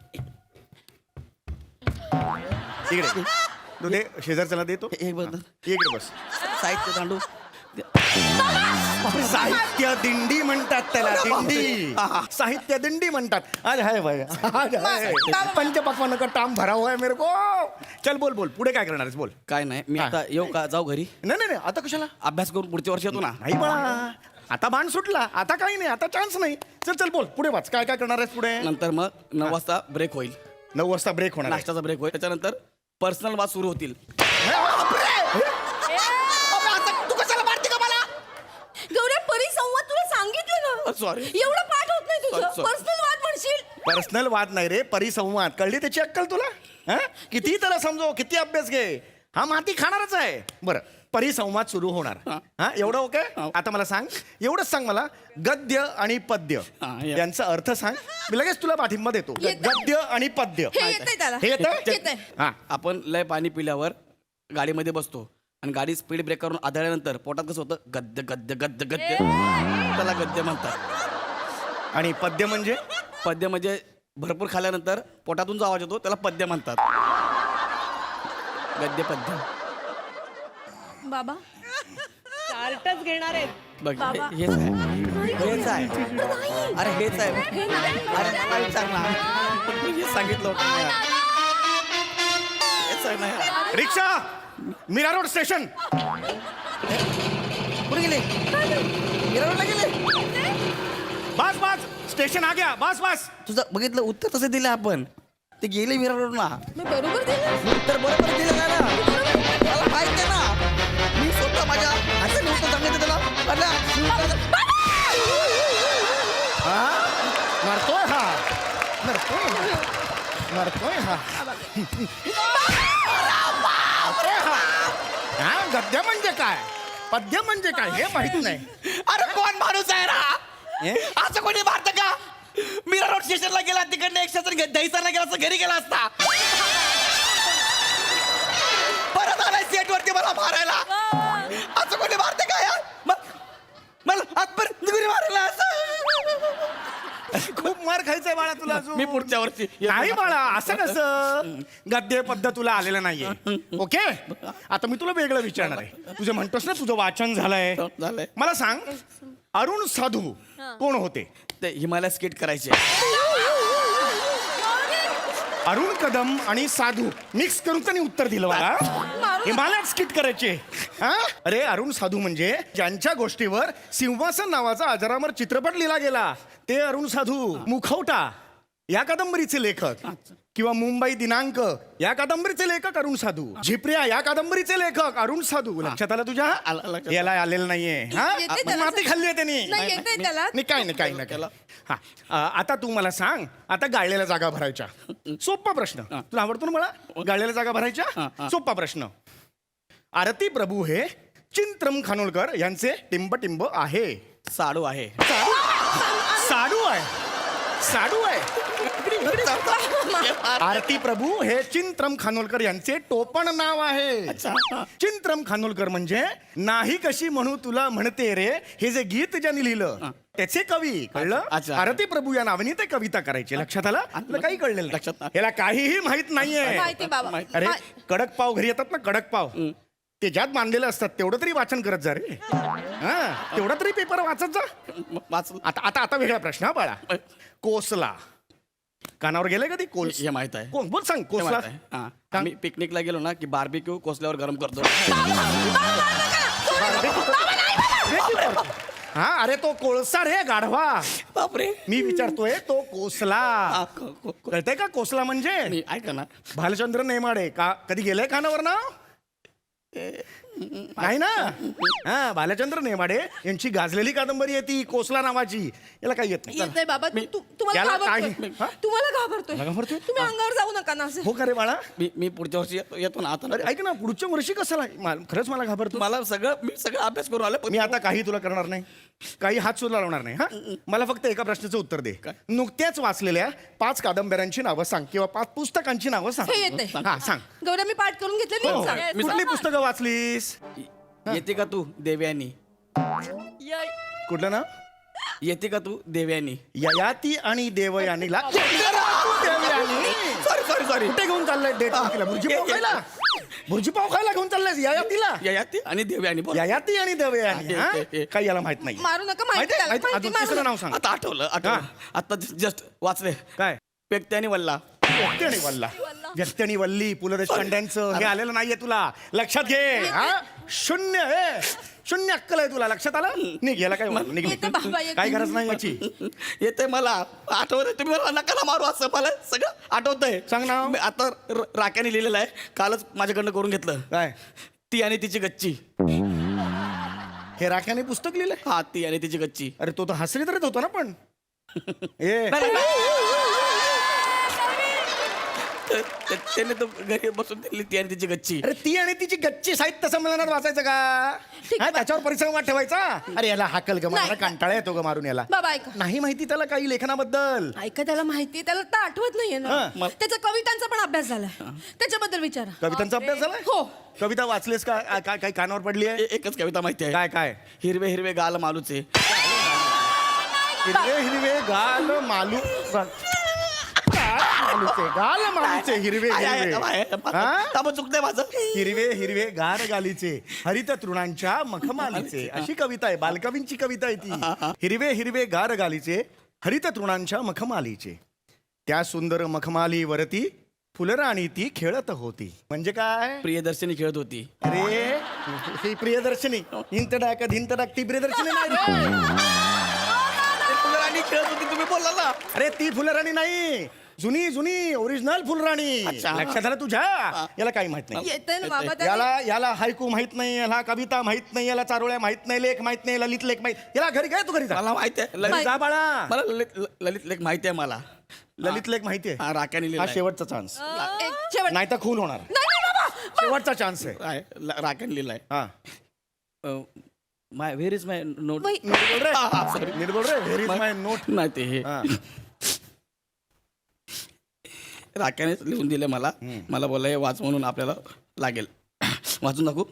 इकडे तू दे शेजारच्याला देतो
हे बघ
इकडे बस
साहित्य दांडू
साहित्य दिंडी म्हणतात त्याला दिंडी साहित्य दिंडी म्हणतात आज आहे भाई आज है पंचपक्वान का टाम भरा हुआ है मेरे को चल बोल बोल पुढे काय करणार आहेस बोल
काय नाही मी
हा.
आता येऊ का जाऊ घरी
नाही नाही नाही, आता कशाला
अभ्यास करून पुढच्या वर्षी येतो ना
नाही बाळा आता बाण सुटला आता काही नाही आता चान्स नाही चल चल बोल पुढे वाच काय काय करणार आहेस पुढे
नंतर मग 9 वाजता ब्रेक होईल
9 वाजता ब्रेक होणार आहे.
नाश्त्याचा ब्रेक होईल त्याच्यानंतर पर्सनल वाद सुरू होतील
तू कशाला मारते का मला
गौऱ्या परिसंवाद तुला सांगितलं ना
सॉरी
एवढं पाठ होत नाही तुझं
Sorry.
पर्सनल वाद म्हणशील
पर्सनल वाद नाही रे परिसंवाद कळली त्याची अक्कल तुला हा? किती त्याला समजो किती अभ्यास घे हा माती खाणारच आहे बरं परिसंवाद सुरू होणार हा एवढं ओके आता मला सांग एवढंच सांग मला गद्य आणि पद्य
हा, या.
यांचा अर्थ सांग मी लगेच तुला पाठिंबा देतो गद्य आणि पद्य
हे येतंय त्याला
हे येतंय?
येतंय.
हा
आपण लय पाणी पिल्यावर गाडीमध्ये बसतो आणि गाडी स्पीड ब्रेक करून आदळल्यानंतर पोटात कसं होतं गद्य गद्य गद्य गद्य त्याला गद्य म्हणतात
आणि पद्य म्हणजे
पद्य म्हणजे भरपूर खाल्ल्यानंतर पोटातून जो आवाज येतो त्याला पद्य म्हणतात गद्य पद्य
बाबा
चार्टच घेणार आहेत
बघ
बाबा.
हेच आहे अरे हेच आहे अरे मला विचार ना मी हेच सांगितलं होतं ना. हेच आहे ना यार.
रिक्षा मीरा रोड स्टेशन
कुठे गेले गिरावडला गेले
बस बस स्टेशन आ गया बस बस
तुझं बघितलं उत्तर तसे दिले आपण ते गेले मीरा रोडला
मी बरोबर दिलं
उत्तर बरोबर दिलं का ना मला माहिती आहे ना मी स्वतः माझ्या हाताने उत्तर सांगितलं त्याला
हा मरतोय हा मरतोय मरतोय हा मरतोय हा हा गद्य म्हणजे काय पद्य म्हणजे काय हे माहित नाही
अरे कोण माणूस आहे रा असं कोणी मारतं का मीरा रोड स्टेशनला गेला तिकडनं एक स्टेशन दहीसरला गेला असं घरी गेला असता परत आलाय सेट वरती मला मारायला असं कोणी मारते का यार मला आजपर्यंत घरी मारायला असं
खूप मार खायचंय बाळा तुला अजून
मी पुढच्या वर्षी
नाही बाळा असं कसं गद्य पद्य तुला आलेलं नाहीये ओके आता मी तुला वेगळं विचारणार आहे तुझं म्हणतोस ना तुझं वाचन झालंय
झालंय
मला सांग अरुण साधू कोण होते
ते हिमालय स्केट करायचे
अरुण कदम आणि साधू मिक्स करून त्यांनी उत्तर दिलं मला हिमालयात स्किट करायचे हा अरे अरुण साधू म्हणजे ज्यांच्या गोष्टीवर सिंहासन नावाचा अजरामर चित्रपट लिहिला गेला ते अरुण साधू मुखवटा या कादंबरीचे लेखक किंवा मुंबई दिनांक या कादंबरीचे लेखक अरुण साधू झिपऱ्या या कादंबरीचे लेखक अरुण साधू लक्षात आलं तुझ्या
लक्षात.
याला आलेलं नाहीये हा
येते त्याला.
माती खाल्ली आहे त्यांनी
नाही येतंय त्याला
नाही काही नाही काही नाही हा आता तू मला सांग आता गाळलेल्या जागा भरायच्या सोपा प्रश्न तुला आवडतो ना मला गाळलेल्या जागा भरायच्या सोपा प्रश्न आरती प्रभू हे चिंत्रम खानोलकर यांचे टिंब आहे
साडू आहे
साडू आहे साडू आहे आरती प्रभू हे चिंत्रम खानोलकर यांचे टोपण नाव आहे चिंत्रम खानोलकर म्हणजे नाही कशी म्हणू तुला म्हणते रे हे जे गीत ज्यांनी लिहिलं त्याचे कवी कळलं
अच्छा.
आरती प्रभू या नावाने ते कविता करायची लक्षात आलं तुला काही कळलेलं
लक्षात
नाही.
नाही.
याला काहीही माहित नाहीये
माहिती बाबा
अरे कडक पाव घरी येतात ना कडक पाव ते ज्यात बांधलेलं असतात तेवढं तरी वाचन करत जा रे हा तेवढा तरी पेपर वाचत जा
वाच
आता आता आता वेगळा प्रश्न हा बाळा कोसला कानावर गेले कधी कोल्स
हे माहित आहे
कोण बोल सांग
हे
कोसला
माहित आहे. हा. आम्ही पिकनिकला गेलो ना की बार्बिक्यू कोसल्यावर गरम करतो
हा अरे तो कोळसा रे गाढवा
बापरे
मी विचारतोय तो कोसला कळतंय का कोसला म्हणजे
मी ऐका ना
भालचंद्र नेमाडे का कधी गेलंय कानावर ना नाही ना हा भालचंद्र नेमाडे यांची गाजलेली कादंबरी आहे ती कोसला नावाची. याला काही येत नाही.
येत नाही बाबा तुम्हाला
याला
घाबरतोय.
हा?
तुम्हाला घाबरतोय
मला घाबरतोय?
तुम्ही अंगावर जाऊ नका ना असं.
हो का रे बाळा?
मी पुढच्या वर्षी येतो ना आता.
अरे ऐक ना पुढच्या वर्षी कशाला खरंच मला घाबरतो.
मी सगळं अभ्यास करून आलो.
मी आता काही तुला करणार नाही, काही हात सुद्धा लावणार नाही. हा मला फक्त एका प्रश्नाचं उत्तर दे. नुकत्याच वाचलेल्या 5 कादंबऱ्यांची नावं सांग किंवा 5 पुस्तकांची नावं सांग.
हे येते.
हा सांग.
गौऱ्या मी पाठ करून घेतलेली
हो,
आहे, सांग.
कुठली पुस्तकं वाचलीस?
येते का तू देवयानी?
कुठलं नाव?
येते का तू देवयानी?
ययाती आणि देवयानीला
सॉरी
कुठे घेऊन चाललाय डेट तारखेला? भुर्जीपाव खायला घेऊन चाललाय ययातीला?
ययाती आणि देवयानी बोल.
ययाती आणि देवयानी हा? काही याला माहित नाही.
मारू नका माहिती
माहिती आहे?
त्याला, माहिती
अजून
मारू
तिसरं नाव सांग.
आता आठवलं आता जस्ट वाचले.
काय?
पेक्ते आणि वल्ला.
व्यक्ती आणि वल्ला. व्यक्ती आणि वल्ली पु ल देशपांड्यांचं हे आलेलं नाहीये तुला. लक्षात घे. हा शून्य शून्य अक्कल आहे तुला. लक्षात आलं? निघ याला काय निघ निघ.
येते बाबा, येते.
काय गरज नाही याची.
येते मला आठवत. तुम्ही मला नका ना मारू असं. मला सगळं आठवतंय.
सांग ना.
मी आता राख्याने लिहिलेलं आहे. कालच माझ्याकडनं करून घेतलं.
काय?
ती आणि तिची गच्ची.
हे राख्याने पुस्तक लिहिलंय?
हा ती आणि तिची गच्ची.
अरे तो तर हसरीत राहत होता ना पण. ए
त्याने तो घरी बसून दिली ती आणि तिची गच्ची.
अरे ती आणि तिची गच्ची साहित्य संमेलनात वाचायचं का? हा, त्याच्यावर परिसंवाद ठेवायचा. अरे याला हाकल ग मला कंटाळा येतो ग मारून याला.
बाबा ऐका
नाही माहिती त्याला काही लेखनाबद्दल.
ऐका त्याला माहिती त्याला तर आठवत नाहीये ना.
हा.
त्याचा कवितांचा पण अभ्यास झालाय, त्याच्याबद्दल विचारा.
कवितांचा अभ्यास झालाय?
हो.
कविता वाचलीस का? काय काय कानावर पडली आहे?
एकच कविता माहिती आहे.
काय काय?
हिरवे हिरवे गाल मालूचे.
हिरवे हिरवे गाल मालू गाल मालूचे हिरवे हिरवे हा?
चुकते माझं.
हिरवे हिरवे गार गालीचे हरित तृणांच्या मखमालीचे अशी कविता आहे. बालकवींची कविता आहे ती. हिरवे हिरवे गार गालीचे हरित तृणांच्या मखमालीचे त्या सुंदर मखमालीवरती फुलराणी ती खेळत होती. म्हणजे काय?
प्रियदर्शनी खेळत होती.
अरे ही प्रियदर्शनी हिंतडाक धिंतडाक ती प्रियदर्शनी नाही रे.
फुलराणी खेळत होती तुम्ही बोलला ना.
अरे ती फुलराणी नाही, जुनी जुनी ओरिजिनल फुलराणी.
अच्छा.
लक्षात आलं तुझ्या? याला काही माहित नाही.
येते ना बाबा त्याला.
याला हायकू माहित नाही, याला कविता माहित नाही, याला चारोळ्या माहित नाही, लेख माहित नाही, ललित लेख माहित. याला घरी काय? तू घरी जा.
मला माहिती आहे.
घरी जा बाळा.
मला ललित लेख माहिती आहे मला.
ललित लेख माहिती आहे.
हा राख्याने
हा
लिहिलाय.
शेवटचा चान्स.
शेवट
नाही तर खून होणार.
नाही बाबा.
शेवटचा चान्स आहे.
आहे, राख्याने लिहिलाय.
हा
my where is my note.
वही.
नीट बोल रे.
सॉरी.
नीट बोल रे. Where is my note.
नाही ते हे
हा.
राख्याने लिहून दिले मला. मला बोलला हे वाच म्हणून आपल्याला लागेल. वाचून दाखवू.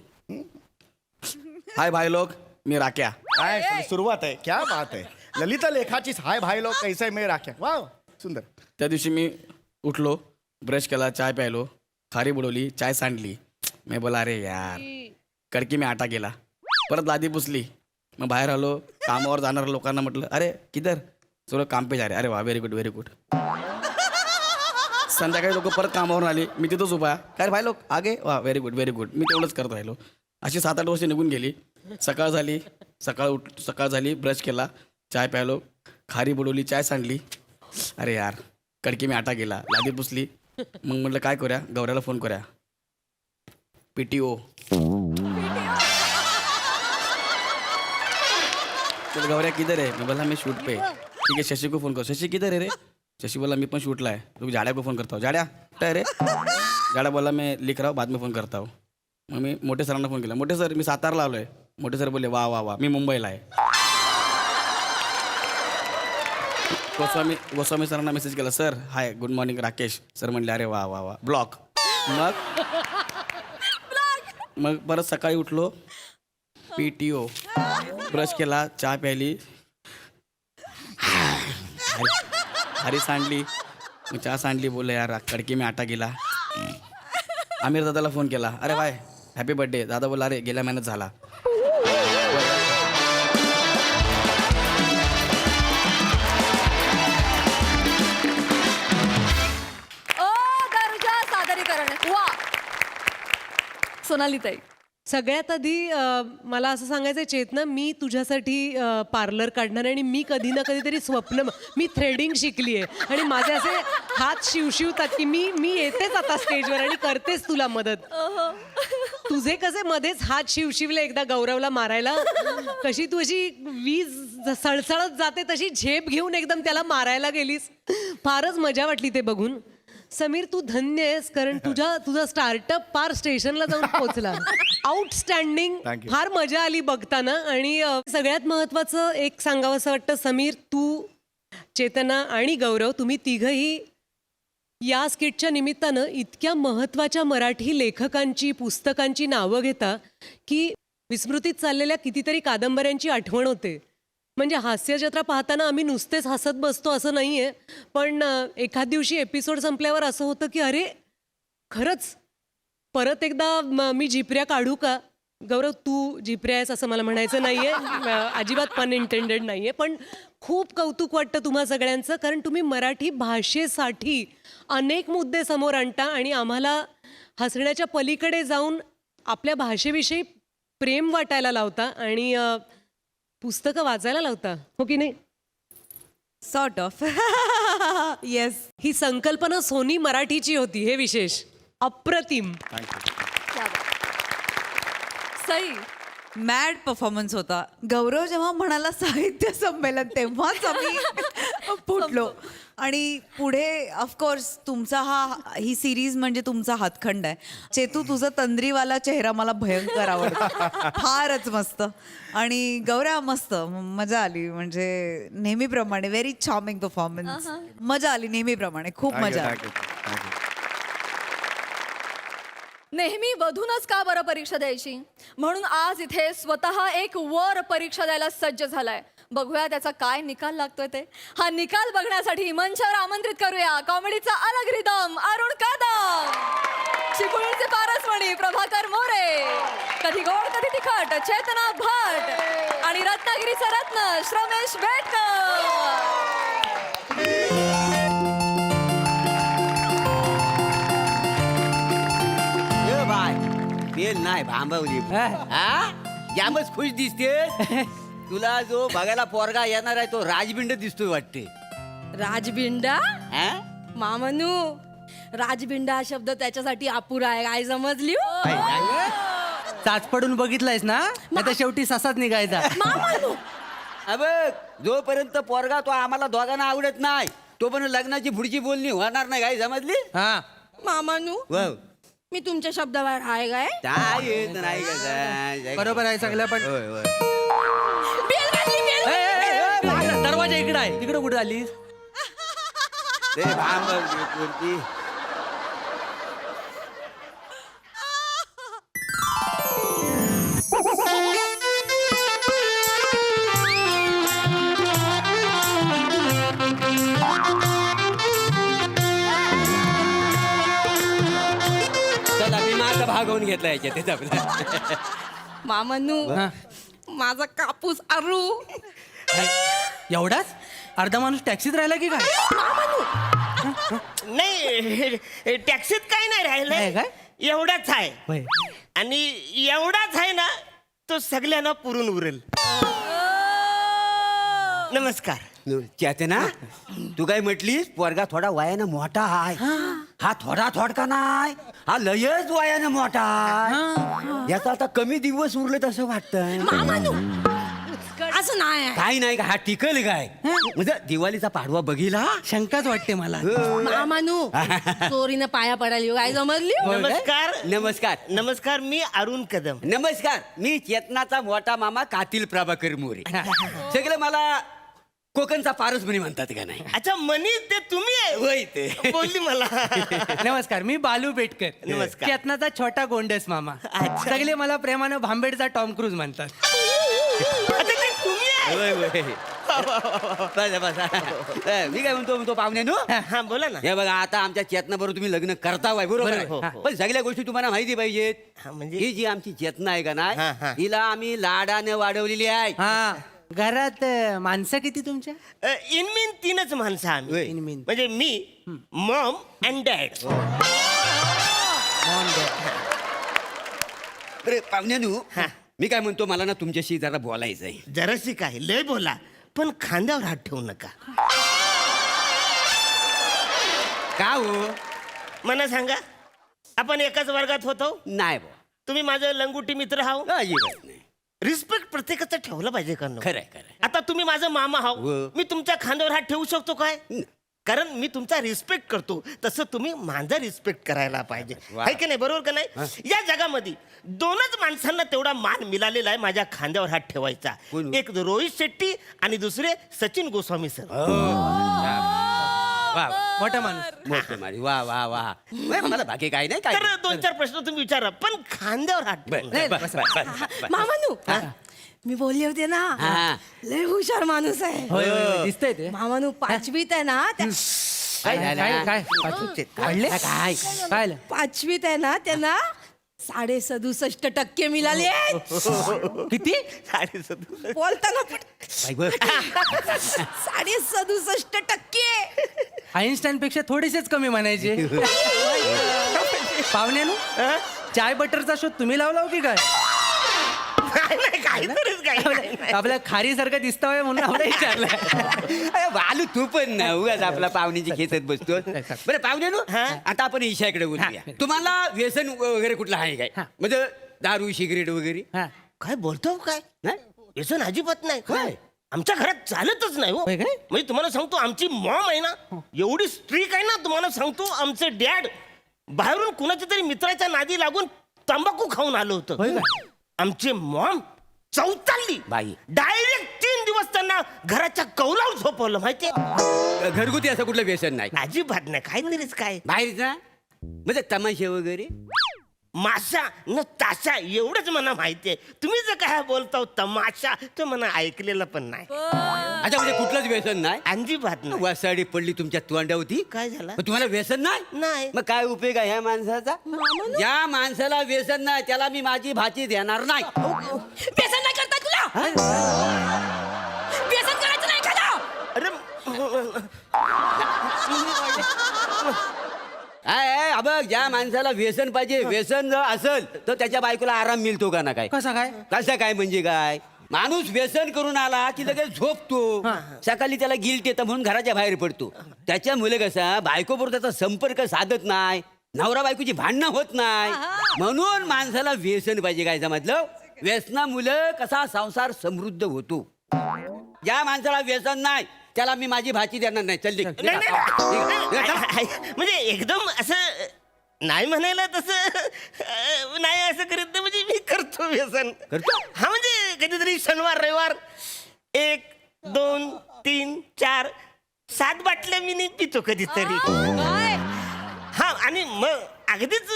हाय भाई लोक, मी राख्या.
काय सुरुवात आहे. क्या बात आहे. ललित लेखाचीच हाय भाई लोक कैसे आहे, मी राख्या. वाव सुंदर.
त्या दिवशी मी उठलो, ब्रश केला, चाय प्यायलो, खारी बुडवली, चाय सांडली. मी बोला अरे यार, कडकी मी आटा गेला. परत लादी पुसली. मग बाहेर आलो, कामावर जाणाऱ्या लोकांना म्हटलं अरे किधर? सगळं काम पे जा रे. अरे वा व्हेरी गुड व्हेरी गुड. संध्याकाळी लोक परत कामावरून आली. मी तिथंच उभा. काय रे भाई लोक आगे वा व्हेरी गुड व्हेरी गुड. मी तेवढंच करत राहिलो. अशी 7-8 वर्ष निघून गेली. सकाळ झाली, ब्रश केला, चाय प्यायलो, खारी बुडवली, चाय सांडली. अरे यार, कडकी मी आटा गेला, लादी पुसली. मग म्हटलं काय करूया, गौऱ्याला फोन करूया. PTO. चल गौऱ्या किधर है? मैं बोला मैं शूट पे. ठीक है शशि को फोन करो. शशि किधर है रे? शशि बोला मैं पण शूटला है. तो जाड्या को फोन करता हूँ. जाड्या क्या है रे? जाड्या बोला मैं लिख रहा हूँ, बाद में फोन करता हूँ. मग मी मोठे सरांना फोन केला. मोठे सर मी सातारला आलोय. मोठे सर बोलले वा वा वा, मी मुंबईला आहे. गोस्वामी सरांना मेसेज केला. Sir hi good morning Rakesh. Sir म्हणले अरे वा वा वा ब्लॉक. मग परत सकाळी उठलो, PTO, ब्रश केला, चहा प्यायली, हरी सांडली, मग चहा सांडली. बोलले यार कडकी मी आटा गेला. आमिर दादाला फोन केला. अरे बाय हॅपी बर्थडे. दादा बोला अरे गेल्या महिन्यात झाला.
दर्जा सादरीकरण. वा सोनाली ताई.
सगळ्यात आधी मला असं सांगायचं चेतना, मी तुझ्यासाठी पार्लर काढणार आहे आणि मी कधी ना कधीतरी मी थ्रेडिंग शिकली आहे आणि माझे असे हात शिवशिवतात की मी येतेच आता स्टेजवर आणि करतेच तुला मदत. तुझे कसे मध्येच हात शिवशिवले एकदा गौरवला मारायला, कशी तू अशी वीज सळसळत जाते तशी झेप घेऊन एकदम त्याला मारायला गेलीस. फारच मजा वाटली ते बघून. समीर, तू धन्य आहेस, कारण तुझा स्टार्टअप पार स्टेशनला जाऊन पोहोचला. आउटस्टँडिंग.
Thank you.
फार मजा आली बघताना. आणि सगळ्यात महत्वाचं एक सांगावं असं वाटतं, समीर, तू, चेतना आणि गौरव, तुम्ही तिघही या स्किटच्या निमित्तानं इतक्या महत्वाच्या मराठी लेखकांची, पुस्तकांची नावं घेता की विस्मृतीत चाललेल्या कितीतरी कादंबऱ्यांची आठवण होते. म्हणजे हास्यजत्रा पाहताना आम्ही नुसतेच हसत बसतो असं नाहीये, पण एखाद दिवशी एपिसोड संपल्यावर असं होतं की अरे खरंच परत एकदा मी जिपऱ्या काढू का. गौरव, तू जिपऱ्या आहेस असं मला म्हणायचं नाहीये, अजिबात पन इंटेंडेड नाहीये, पण खूप कौतुक वाटतं तुम्हा सगळ्यांचं, कारण तुम्ही मराठी भाषेसाठी अनेक मुद्दे समोर आणता आणि आम्हाला हसण्याच्या पलीकडे जाऊन आपल्या भाषेविषयी प्रेम वाटायला लावता आणि पुस्तकं वाचायला लावता, हो की नाही.
Sort of. येस.
ही संकल्पना सोनी मराठीची होती, हे विशेष. अप्रतिम.
सई.
मॅड परफॉर्मन्स होता. गौरव जेव्हा म्हणाला साहित्य संमेलन तेव्हाच आम्ही फुटलो. आणि पुढे ऑफकोर्स तुमचा ही सिरीज म्हणजे तुमचा हातखंड आहे. चेतू, तुझा तंद्रीवाला चेहरा मला भयंकर आवडतो. फारच मस्त. आणि गौरव, मस्त मजा आली. म्हणजे नेहमीप्रमाणे व्हेरी चार्मिंग परफॉर्मन्स. मजा आली नेहमीप्रमाणे, खूप मजा आली.
नेहमी वधूनच का बरं परीक्षा द्यायची, म्हणून आज इथे स्वतः एक वर परीक्षा द्यायला सज्ज झालाय. बघूया त्याचा काय निकाल लागतोय ते. हा निकाल बघण्यासाठी मंचावर आमंत्रित करूया कॉमेडीचा अलग रिदम अरुण कदम, चिपळूणचे पारसमणी प्रभाकर मोरे, कधी गोड कधी तिखट चेतना भट आणि रत्नागिरीचा रत्न श्रमेश बेटकर.
ते नाही भांबवली हा, जामच खुश दिसते. तुला जो बघायला पोरगा येणार आहे तो राजबिंड दिसतोय वाटते.
राजबिंडा.
हा?
मामनू, राजबिंडा हा शब्द त्याच्यासाठी अपुरा आहे, काय समजली.
चाच पडून बघितलायस ना, आता शेवटी ससाच निघायचा.
मामनू,
अबे, जोपर्यंत पोरगा तो आम्हाला दोघांना आवडत नाही तोपर्यंत लग्नाची पुढची बोलणी होणार नाही, काय समजली.
हा,
मामनू,
वाव.
मी तुमच्या शब्दाबाहेर आहे काय.
काय येत नाही का.
बरोबर आहे सगळं, पण
होय होय.
दरवाजा इकडे आहे, तिकडे कुठे आलीस.
ते भांबवली पोरगी. चला, मी माझा भागवून घेतला याच्यात त्याचा.
मामनू, माझा कापूस अरू.
एवढाच अर्धा माणूस टॅक्सीत राहिला की काय.
नाही, टॅक्सीत काय नाही
नाही
राहिलंय,
काय?
एवढाच आहे.
होय.
आणि एवढाच आहे ना, तो सगळ्यांना पुरून उरेल. नमस्कार.
चेतना, तू काय म्हटलीस पोरगा थोडा वयानं मोठा आहे. हा थोडा थोडका नाही, हा लयच वयानं मोठा आहे. याचा आता कमी दिवस उरलेत असं वाटतं.
असं नाही.
काही नाही का, हा टिकल काय म्हणजे दिवाळीचा पाडवा बघिला.
शंकाच वाटते मला.
मामनू, चोरीनं पाया पडाली, काय समजली.
नमस्कार.
नमस्कार.
नमस्कार, मी अरुण कदम.
नमस्कार, मी चेतनाचा मोठा मामा कातील प्रभाकर मोरे. सगळं मला कोकणचा पारस म्हणे म्हणतात का नाही.
अच्छा, मनी ते तुम्ही आहे.
होय ते.
बोलली मला.
नमस्कार, मी बालू पेटकर.
नमस्कार.
चेतनाचा छोटा गोंडस मामा. सगळे मला प्रेमानं भांबेडचा टॉम क्रूज म्हणतात.
अच्छा, ते तुम्ही आहे.
होय होय. बसा बसा. मी काय म्हणतो पाहुण्यानो,
हा, बोला ना.
हे बघा, आता आमच्या चेतना बरोबर तुम्ही लग्न करता वाय, बरोबर आहे?
हो, हो.
पण सगळ्या गोष्टी तुम्हाला माहिती पाहिजेत.
हा, म्हणजे?
ही जी आमची चेतना आहे का
हा, हा.
नाही, हिला आम्ही लाडाने वाढवलेली आहे.
हा, घरात माणसं किती तुमच्या.
इनमीन 3च माणसं आम्ही.
होय.
इनमीन.
म्हणजे मी, मॉम अँड डॅड.
अरे पाहुण्यानो, मी काय म्हणतो, मला ना तुमच्याशी जरा बोलायचं आहे.
जराशी काय, लय बोला, पण खांद्यावर हात ठेवू नका.
का हो?
मला सांगा, आपण एकाच वर्गात होतो.
नाही बो.
तुम्ही माझे लंगुटी मित्र हाव.
अजिबात नाही.
रिस्पेक्ट प्रत्येकाचं ठेवलं पाहिजे का नको?
खरंय खरंय.
आता तुम्ही माझं मामा हाव.
हो.
मी तुमच्या खांद्यावर हात ठेवू शकतो काय? कारण मी तुमचा रिस्पेक्ट करतो तसं तुम्ही माझा रिस्पेक्ट करायला पाहिजे.
वा.
आहे की नाही? बरोबर का नाही? या जगामध्ये दोनच माणसांना तेवढा मान मिळालेला आहे माझ्या खांद्यावर हात ठेवायचा.
कोण?
एक रोहित शेट्टी आणि दुसरे सचिन गोस्वामी सर.
वा
मोठा माणूस.
मोठं मारी. वा वा वा. मला बाकी काही नाही काय.
तर 2-4 प्रश्न तुम्ही विचारा पण खांद्यावर हात
बर,
ठेवून.
बर, बर, बर, बर.
मामानू मी बोलले होते ना
हा.
लय हुशार माणूस आहे.
दिसतंय ते.
मामानू 5वीत आहे ना त्या
काय झालं?
काय
काढले काय
काय
5वीत आहे ना त्यांना 67% मिळाले आहेत.
किती?
बोलताना पण
बाई गं.
67%
आईन्स्टाईन पेक्षा थोडेसेच कमी म्हणायचे. पाहुण्यानु चाय बटरचा शोध तुम्ही लावला हो की काय? आपल्या खारी सारखं दिसतोय म्हणून आपल्या विचारलं.
अरे बालू तू पण ना उगाच आपला पाहुण्याची खेचत बसतो. बरं पाहुण्यानु आता आपण ईशाकडे बोलूया. तुम्हाला व्यसन वगैरे कुठलं आहे काय? म्हणजे दारू सिगरेट वगैरे?
काय बोलतो काय?
नाही?
व्यसन अजिबात नाही.
काय?
आमच्या घरात चालतच नाही हो.
होय काय?
म्हणजे तुम्हाला सांगतो आमची मॉम आहे ना एवढी स्ट्रिक आहे ना. तुम्हाला सांगतो आमचे डॅड बाहेरून कुणाच्या तरी मित्राच्या नादी लागून तंबाखू खाऊन आलं
होय
होतं.
काय?
आमचे मॉम चौताळली
बाई.
डायरेक्ट 3 दिवस त्यांना घराच्या कौलावर झोपवलं माहितीये.
घरगुती असं कुठलं व्यसन नाही?
अजिबात नाही. काहीतरीच काय
बाहेरचा म्हणजे तमाशे वगैरे?
माशा न ताशा एवढंच मला माहितीये. तुम्ही जर काय बोलता तमाशा तर मला ऐकलेलं पण नाही.
अच्छा म्हणजे कुठलंच व्यसन नाही?
अजिबात नाही.
वासाडी पडली तुमच्या तोंडावरती.
काय झालं?
मग तुम्हाला व्यसन नाही?
नाही.
मग काय उपयोग आहे ह्या माणसाचा? ज्या माणसाला व्यसन नाही त्याला मी माझी भाची देणार नाही.
व्यसन नाही करता तुला? व्यसन करायचं नाही का?
अरे
काय बघ ज्या माणसाला व्यसन पाहिजे व्यसन जर असेल तर त्याच्या बायकोला आराम मिळतो का ना काय?
कसा काय?
कसं काय म्हणजे काय? माणूस व्यसन करून आला की लगेच झोपतो. सकाळी त्याला गिल्ट येतं म्हणून घराच्या बाहेर पडतो. त्याच्यामुळे कसा बायकोबरोबर त्याचा संपर्क साधत नाही. नवरा बायकोची भांडणं होत नाही. म्हणून माणसाला व्यसन पाहिजे. काय समजलं? व्यसनामुळे कसा संसार समृद्ध होतो. ज्या माणसाला व्यसन नाही त्याला मी माझी भाची देणार नाही. चल निघ.
म्हणजे एकदम असं नाही म्हणायला तसं नाही असं करत नाही. म्हणजे मी करतो व्यसन.
करतो?
हा म्हणजे कधीतरी शनिवार रविवार 1 2 3 4 7 बाटल्या मी पितो कधीतरी. हा आणि मग अगदीच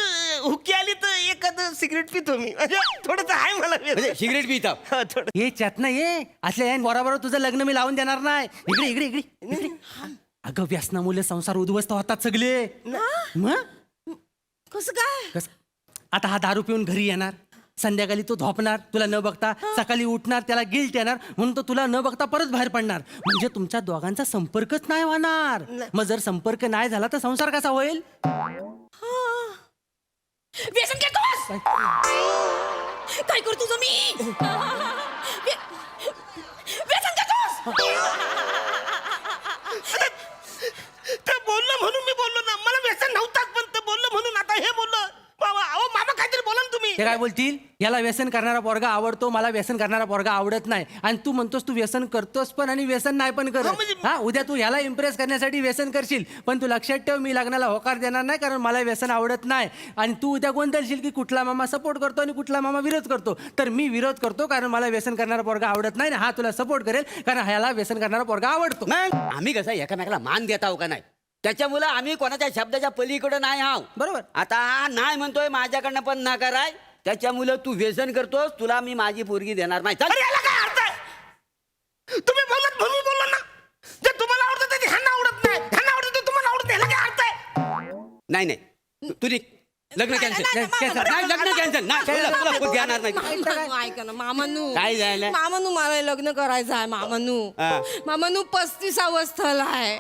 हुकी आली तर एखादं सिगरेट पितो मी. म्हणजे थोडंसं आहे मला व्यसन.
म्हणजे सिगरेट पिता?
हा, थोडं.
ये चेतना ये असल्या बरोबर तुझं लग्न मी लावून देणार नाही. इकडे इकडे इकडे इकडे. अगं व्यसनामुळे संसार उद्ध्वस्त होतात सगळे. मग
कसं काय?
आता हा दारू पिऊन घरी येणार. संध्याकाळी तो झोपणार तुला न बघता. सकाळी उठणार त्याला गिल्ट येणार म्हणून तो तुला न बघता परत बाहेर पडणार. म्हणजे तुमच्या दोघांचा संपर्कच नाही होणार. मग जर संपर्क नाही झाला तर संसार कसा होईल?
व्यसन करतोस? काय करू तुझं मी? व्यसन करतोस?
ते बोललं म्हणून मी बोललो ना. मला व्यसन नव्हताच पण ते बोललं म्हणून आता हे बोललं. अहो मामा काहीतरी बोला ना तुम्ही.
ते काय बोलतील? याला व्यसन करणारा पोरगा आवडतो मला व्यसन करणारा पोरगा आवडत नाही. आणि तू म्हणतोस तू व्यसन करतोस पण आणि व्यसन नाही पण करत. हा उद्या तू ह्याला इम्प्रेस करण्यासाठी व्यसन करशील पण तू लक्षात ठेव मी लग्नाला होकार देणार नाही कारण मला व्यसन आवडत नाही. आणि तू उद्या गोंधळशील की कुठला मामा सपोर्ट करतो आणि कुठला मामा विरोध करतो. तर मी विरोध करतो कारण मला व्यसन करणारा पोरगा आवडत नाही. हा तुला सपोर्ट करेल कारण ह्याला व्यसन करणारा पोरगा आवडतो.
मग आम्ही कसं एकामेकाला मान देत आहो का नाही? त्याच्यामुळे आम्ही कोणाच्या शब्दाच्या पलीकडे नाही आहो.
बरोबर.
आता हा नाही म्हणतोय माझ्याकडनं पण नकार आहे. त्याच्यामुळे तू व्यसन करतोस तुला मी माझी पोरगी देणार नाही. चल.
अरे याला काय अर्थ आहे? तुम्ही बोलत म्हणून बोललो ना. जे तुम्हाला आवडतं ते ह्यांना आवडत नाही. ह्यांना आवडतं ते तुम्हाला आवडत नाही. ह्याला काय अर्थ आहे?
नाही नाही तू निघ. लग्न कॅन्सल. नाही लग्न कॅन्सल. नाही तुला कोण देणार नाही.
ऐका ना मामानू.
काय झालं?
मामानू मला लग्न करायचं आहे. मामानू
हा.
मामानू 35 स्थल आहे.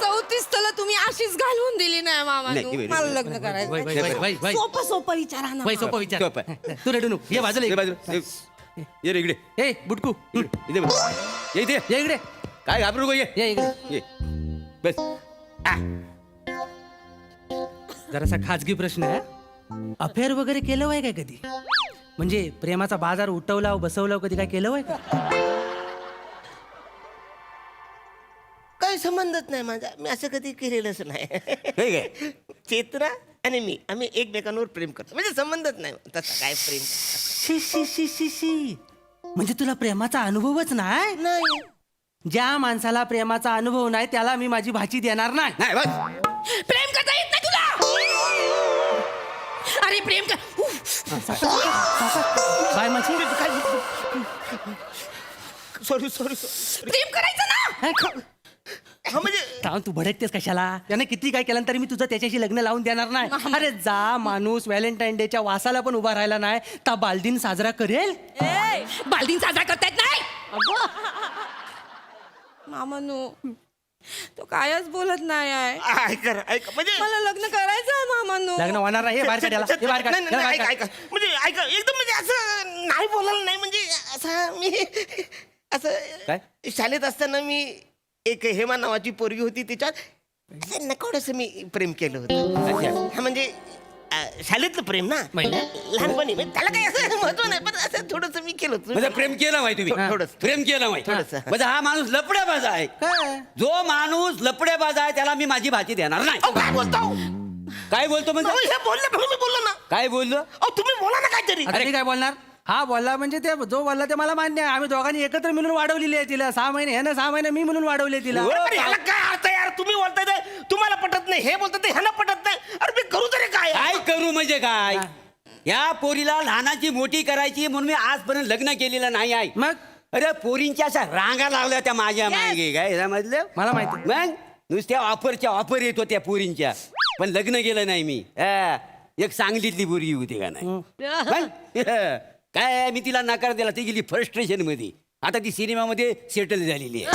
34 स्थल तुम्ही अशीच घालवून दिली नाही मामानू.
नाही,
मला लग्न करायचं. सोपं सोपं विचारा ना.
सोपं विचार.
सोपं आहे.
तू रेडू नको. ये बाजूला
ये
ये.
बाजूला. ये रे इकडे.
ए बुटकू
इथे बस. ये इथे.
ये इकडे
काय घाबरू नको. ये
ये इकडे.
ये बस.
जरासा खाजगी प्रश्न आहे. अफेअर वगैरे केलं वय काय कधी? म्हणजे प्रेमाचा बाजार उठवला बसवला कधी काय केलं वय का?
काही संबंधच नाही माझा, मी असं कधी केलेलंच नाही. चेतना आणि मी आम्ही एकमेकांवर प्रेम करतो, म्हणजे संबंधच नाही तसं काय प्रेम.
शी शी शी शी शी म्हणजे तुला प्रेमाचा अनुभवच नाही?
नाही.
ज्या माणसाला प्रेमाचा अनुभव नाही त्याला मी माझी भाची देणार नाही.
नाही बस.
प्रेम करता येत नाही तुला? अरे प्रेम कर. उफ.
बाय माझी
सॉरी सॉरी.
प्रेम करायचं ना.
हा म्हणजे
थांब, तू भडकतेस कशाला? त्याने किती काय केलं तरी मी तुझं त्याच्याशी लग्न लावून देणार नाही. अरे जा, माणूस व्हॅलेंटाईन डेच्या वासाला पण उभा राहिला नाही तर बालदिन साजरा करेल.
बालदिन साजरा करता येत नाही. मामानो तो कायच बोलत नाही आहे.
ऐका म्हणजे
मला लग्न करायचं आहे मामानो.
लग्न होणार नाही. हे बाहेर काढ याला. हे बाहेर काढ.
नाही,
याला
नाही,
बाहेर
ऐका
काढ.
ऐका म्हणजे ऐका एकदम म्हणजे असं नाही बोलायला नाही म्हणजे असं मी असं
काय?
शाळेत असताना मी एक हेमा नावाची पोरगी होती तिच्यात नकळत मी प्रेम केलं होतं. हा म्हणजे शाळेतलं प्रेम ना लहानपणी म्हणजे त्याला काही असं महत्व नाही पण असं थोडस मी केलं होतं.
म्हणजे प्रेम केलं माहिती तुम्ही?
थोडंसं.
प्रेम केलं माहिती
थोडंसं.
म्हणजे हा माणूस लपड्याबाज आहे. जो माणूस लपड्याबाज आहे त्याला मी माझी भाची देणार नाही.
अहो, काय बोलतो
काय बोलतो म्हणजे?
अहो, हे बोलले म्हणून मी बोललो ना.
काय बोललो?
अहो तुम्ही बोला ना काहीतरी.
आता मी काय बोलणार? हा बोलला म्हणजे ते जो बोलला ते मला मान्य आहे. आम्ही दोघांनी एकत्र मिळून वाढवलेली आहे तिला. 6 महिने ह्यानं 6 महिने मी म्हणून वाढवले तिला.
अरे ह्याला काय अर्थ आहे यार? तुम्ही बोलताय ते तुम्हाला पटत नाही, हे बोलताय ते ह्याला पटत नाही. अरे मी करू तरी काय?
काय करू म्हणजे काय? या पोरीला लहानाची मोठी करायची म्हणून मी आजपर्यंत लग्न केलेलं नाही आहे.
मग
अरे पोरींच्या अशा रांगा लागल्या त्या माझ्या मागे काय समजलं?
मला माहिती.
मग नुसत्या ऑफरच्या ऑफर येत होत्या पोरींच्या, पण लग्न केलं नाही मी. एक सांगलीतली पोरगी होती का नाही? मग? काय मी तिला नकार दिला, ती गेली फ्रस्ट्रेशन मध्ये. आता ती सिनेमामध्ये सेटल झालेली आहे.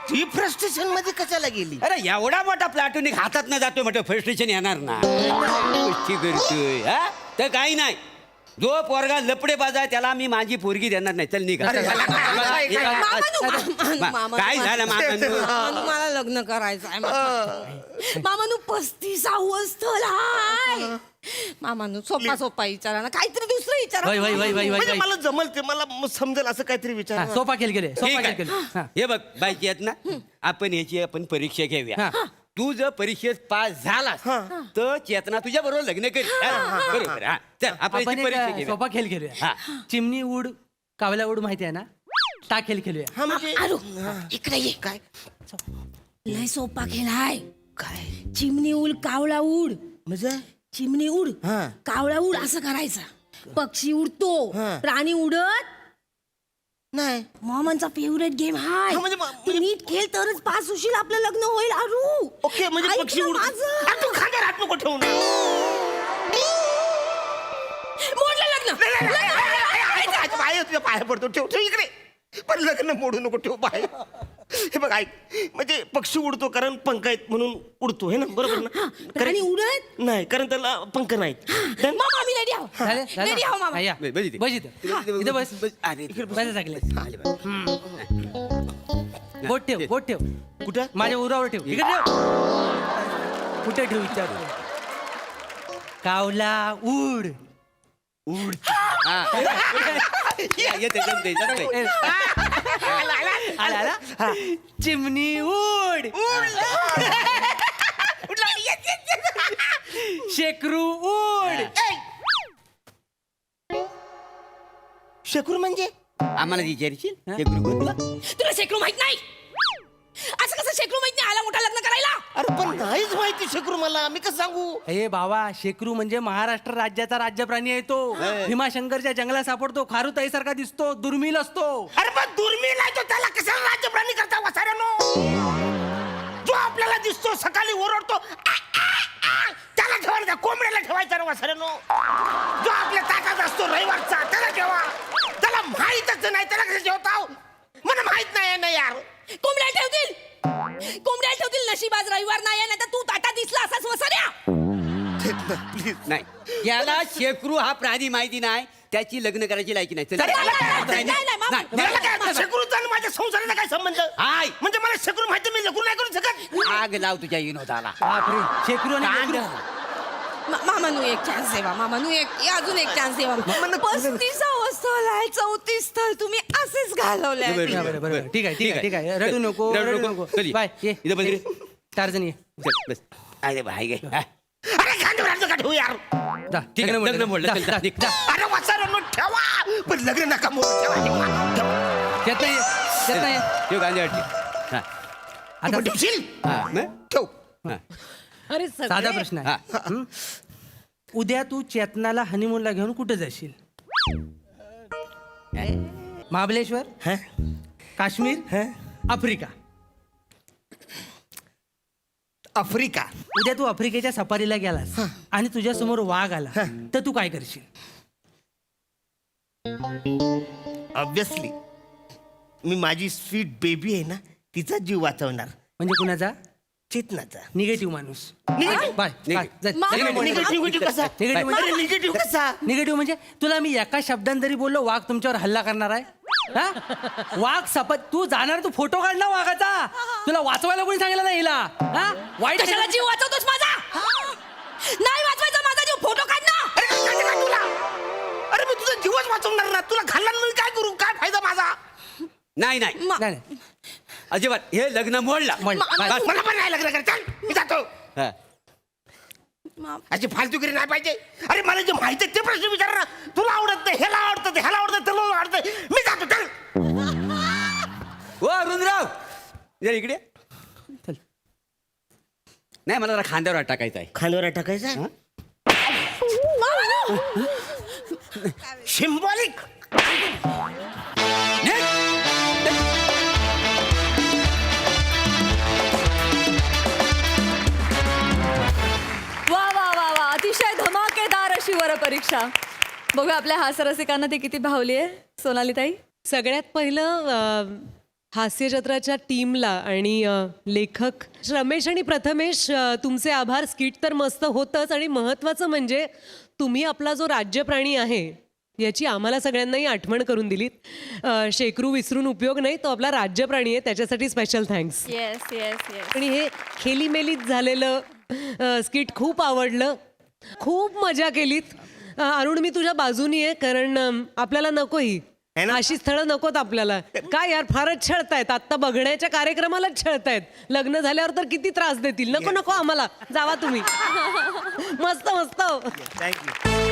ती फ्रस्ट्रेशन मध्ये कशाला गेली?
अरे एवढा मोठा प्लॅटोनिक हातात न जातोय म्हटलं फ्रस्ट्रेशन येणार ना. गोष्टी करतोय हा? तर काही नाही. जो पोरगा लपडेबाज आहे त्याला मी माझी पोरगी देणार नाही. चल निघा. काय झालं मामानू?
मला लग्न करायचं आहे मामानू. 35 स्थळ आहे मामानू. सोपा विचारा ना, काहीतरी दुसरं विचारा.
वय वय वय वय
म्हणजे
वय
मला जमल ते, मला समजेल असं काहीतरी विचार.
सोपा खेळ केले.
ठीक
सोपा खेळ
आहे.
केले. हा.
हे बघ बायची आहेत ना, आपण परीक्षा घेऊया. तू जर परीक्षेत पास झालास तर चेतना तुझ्या बरोबर लग्न करेल. बरोबर. हा चल आपण
आपण
याची
एक
परीक्षा घेऊया.
सोपा खेळ खेळूया.
हा.
चिमणी उड कावला उड माहिती आहे ना? ता खेळ खेळूया.
हा म्हणजे
इकडे ये.
काय
लय सोपा खेळ आहे. काय? चिमणी उड कावळा उड.
म्हणजे
चिमणी उड
हा.
कावळा उड असं करायचं. पक्षी उडतो,
हा.
प्राणी उडत.
नाही
मामांचा फेवरेट गेम हाय.
हा, म्हणजे
तू नीट खेळ तरच पास होशील, आपलं लग्न होईल. अरू
ओके म्हणजे
ऐक
पक्षी
ना
उड.
माझं.
अरे तू खांद्यावर हात नको ठेवू ना.
मोडलं लग्न.
पाय तुझ्या पाया पडतो. ठेव ठेव इकडे. पण लग्न मोडू नको, ठेव पाय. हे बघ ऐक, म्हणजे पक्षी उडतो कारण पंख आहेत म्हणून उडतो, हे ना? बरोबर ना?
प्राणी उडत
नाही कारण त्याला पंख नाहीत.
मामा आम्ही रेडी आहो.
झालं? झालं?
रेडी आहो मामा.
हा, या.
बस इथे.
बस इथं. इथं बस.
अरे,
बस सगळे. बोट ठेव, बोट ठेव.
कुठं?
माझ्या उरावर ठेव. इकडे ठेव. कुठे ठेव विचार. कावला उड.
हा. या, येते, जमते, जमते.
आला आला. चिमणी उड. शेकरू उड.
शेकूर म्हणजे
आम्हाला विचारशील हे गुरु तुला?
तुला शेकरू माहित नाही? असं कसं शेकरू माहित नाही? आला मोठा लग्न करायला.
अरे पण नाहीच माहिती शेकूर मला, मी कसं सांगू?
हे बाबा, शेकरू म्हणजे महाराष्ट्र राज्याचा राज्य प्राणी आहे तो. भीमाशंकरच्या जंगलात सापडतो. खारुताई सारखा दिसतो. दुर्मिळ असतो.
अरे पण दुर्मिळ आहे तो, त्याला कशाला राज्य प्राणी करता वसाऱ्यानो? जो आपल्याला दिसतो सकाळी ओरडतो आ, आ, आ, त्याला ठेवायला, कोंबड्याला ठेवायचा ना वसाऱ्यानो. जो आपल्या ताटात असतो रविवारचा त्याला ठेवा. त्याला माहीतच नाही, त्याला कसं ठेवता? मला माहित नाही ना यार.
कोंबड्या ठेवतील. कोंबड्या ठेवतील. नशिबाज रविवार नाही आहे, नाही तर तू ताटा दिसला असाच वसाऱ्या.
प्लीज
नाही, याला शेकरू हा प्राणी माहिती नाही. त्याची लग्न करायची लायकी नाही. चल.
शेकरूचा आणि माझ्या संसाराचा काय संबंध?
हाय.
म्हणजे मला शेकरू माहिती, मी लग्न नाही करू शकत.
आग लाव तुझ्या विनोदाला
बापरे शेकरू आणि लेकरू.
मामानू एक चान्स देवा मामानू अजून एक चान्स देवा 35 स्थळ आहे 34 स्थळ तुम्ही असेच घालवले
बरं, बरं. ठीक आहे रडू नको
रडू नको. कधी?
बाय ये
इथं बस रे.
टार्झन ये
चल, बस. अरे भाई गे
अरे खांद्यावरचं का ठेवू यार
जा
ठीक आहे, लग्न मोडलं. चल, जा.
जा.
अरे वाचा ठेवा पण लग्न नका मोडू. ठेवा.
येत नाही
ठेव गांधी वाटली. हा.
तू पण ठेवशील?
हा. मग?
ठेव.
हा.
अरे
साधा प्रश्न आहे
हा.
हं? उद्या तू चेतनाला हनीमूनला घेऊन कुठे जाशील महाबलेश्वर काश्मीर आफ्रिका
आफ्रिका.
उद्या तू आफ्रिकेच्या सफारीला गेलास आणि तुझ्या समोर वाघ आला तर तू काय करशील
ऑब्विसली मी माझी स्वीट बेबी आहे ना तिचा जीव वाचवणार.
म्हणजे कुणाचा
चेतनाचा.
निगेटिव्ह माणूस
Negative?
बाय
निगेटिव्ह कसा?
Negative म्हणजे?
अरे, negative कसा?
निगेटिव्ह म्हणजे तुला मी एका शब्दांत जरी बोललो वाघ तुमच्यावर हल्ला करणार आहे हा? वाघ सपत तू जाणार तू फोटो काढ ना वाघाचा तुला वाचवायला कोणी सांगितलं नाही हिला हा? वाईट
कशाला जीव वाचवतोस माझा नाही वाचवायचा माझा जीव फोटो काढ ना
अरे काय करायचं का तुला? अरे मी तुझा जीवच वाचवणार ना तुला खाल्ला मी काय करू काय फायदा माझा?
नाही नाही
नाही
अजिबात हे लग्न मोडला
मोडलं.
बस.
मला पण नाही लग्न करायचं. चल, मी जातो.
हा.
अशी फालतूगिरी नाही पाहिजे. अरे मला जे माहिती आहे ते प्रश्न विचार ना. तुला आवडत नाही ह्याला आवडतं ह्याला आवडतं तुला आवडतं मी जातो. चल.
ओ अरुणराव जर इकडे चल. नाही मला जरा खांद्यावर हात टाकायचा आहे
खांद्यावर टाकायचा सिम्बॉलिक.
वा वा वा वा अतिशय धमाकेदार अशी वर परीक्षा. बघूया आपल्या हास्यरसिकांना ती किती भावली आहे. सोनालीताई.
सगळ्यात पहिलं हास्यजत्राच्या टीमला आणि लेखक रमेश आणि प्रथमेश तुमचे आभार. स्किट तर मस्त होतंच आणि महत्त्वाचं म्हणजे तुम्ही आपला जो राज्यप्राणी आहे याची आम्हाला सगळ्यांनाही आठवण करून दिलीत. शेकरू विसरून उपयोग नाही तो आपला राज्यप्राणी आहे त्याच्यासाठी special thanks.
Yes yes yes.
आणि हे खेलीमेलीत झालेलं स्किट खूप आवडलं खूप मजा केलीत. अरुण मी तुझ्या बाजूनी आहे कारण आपल्याला नको ही अशी स्थळं नकोत आपल्याला. काय यार फारच छळतायत आत्ता बघण्याच्या कार्यक्रमालाच छळतायत. लग्न झाल्यावर तर किती त्रास देतील. नको नको आम्हाला जावा तुम्ही. मस्त मस्त.
थँक्यू.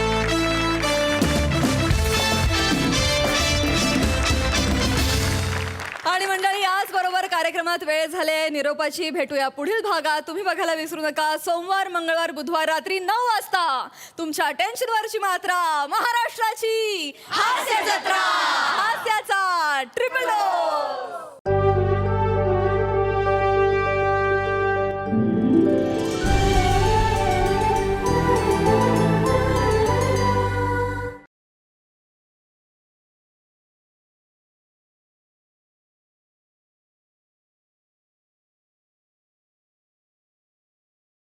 आणि मंडळी याचबरोबर कार्यक्रमात वेळ झाले निरोपाची. भेटूया पुढील भागात. तुम्ही बघायला विसरू नका सोमवार मंगळवार बुधवार रात्री 9 वाजता तुमच्या टेन्शनवरची मात्रा महाराष्ट्राची हास्य जत्रा हास्याचा ट्रिपल डोस.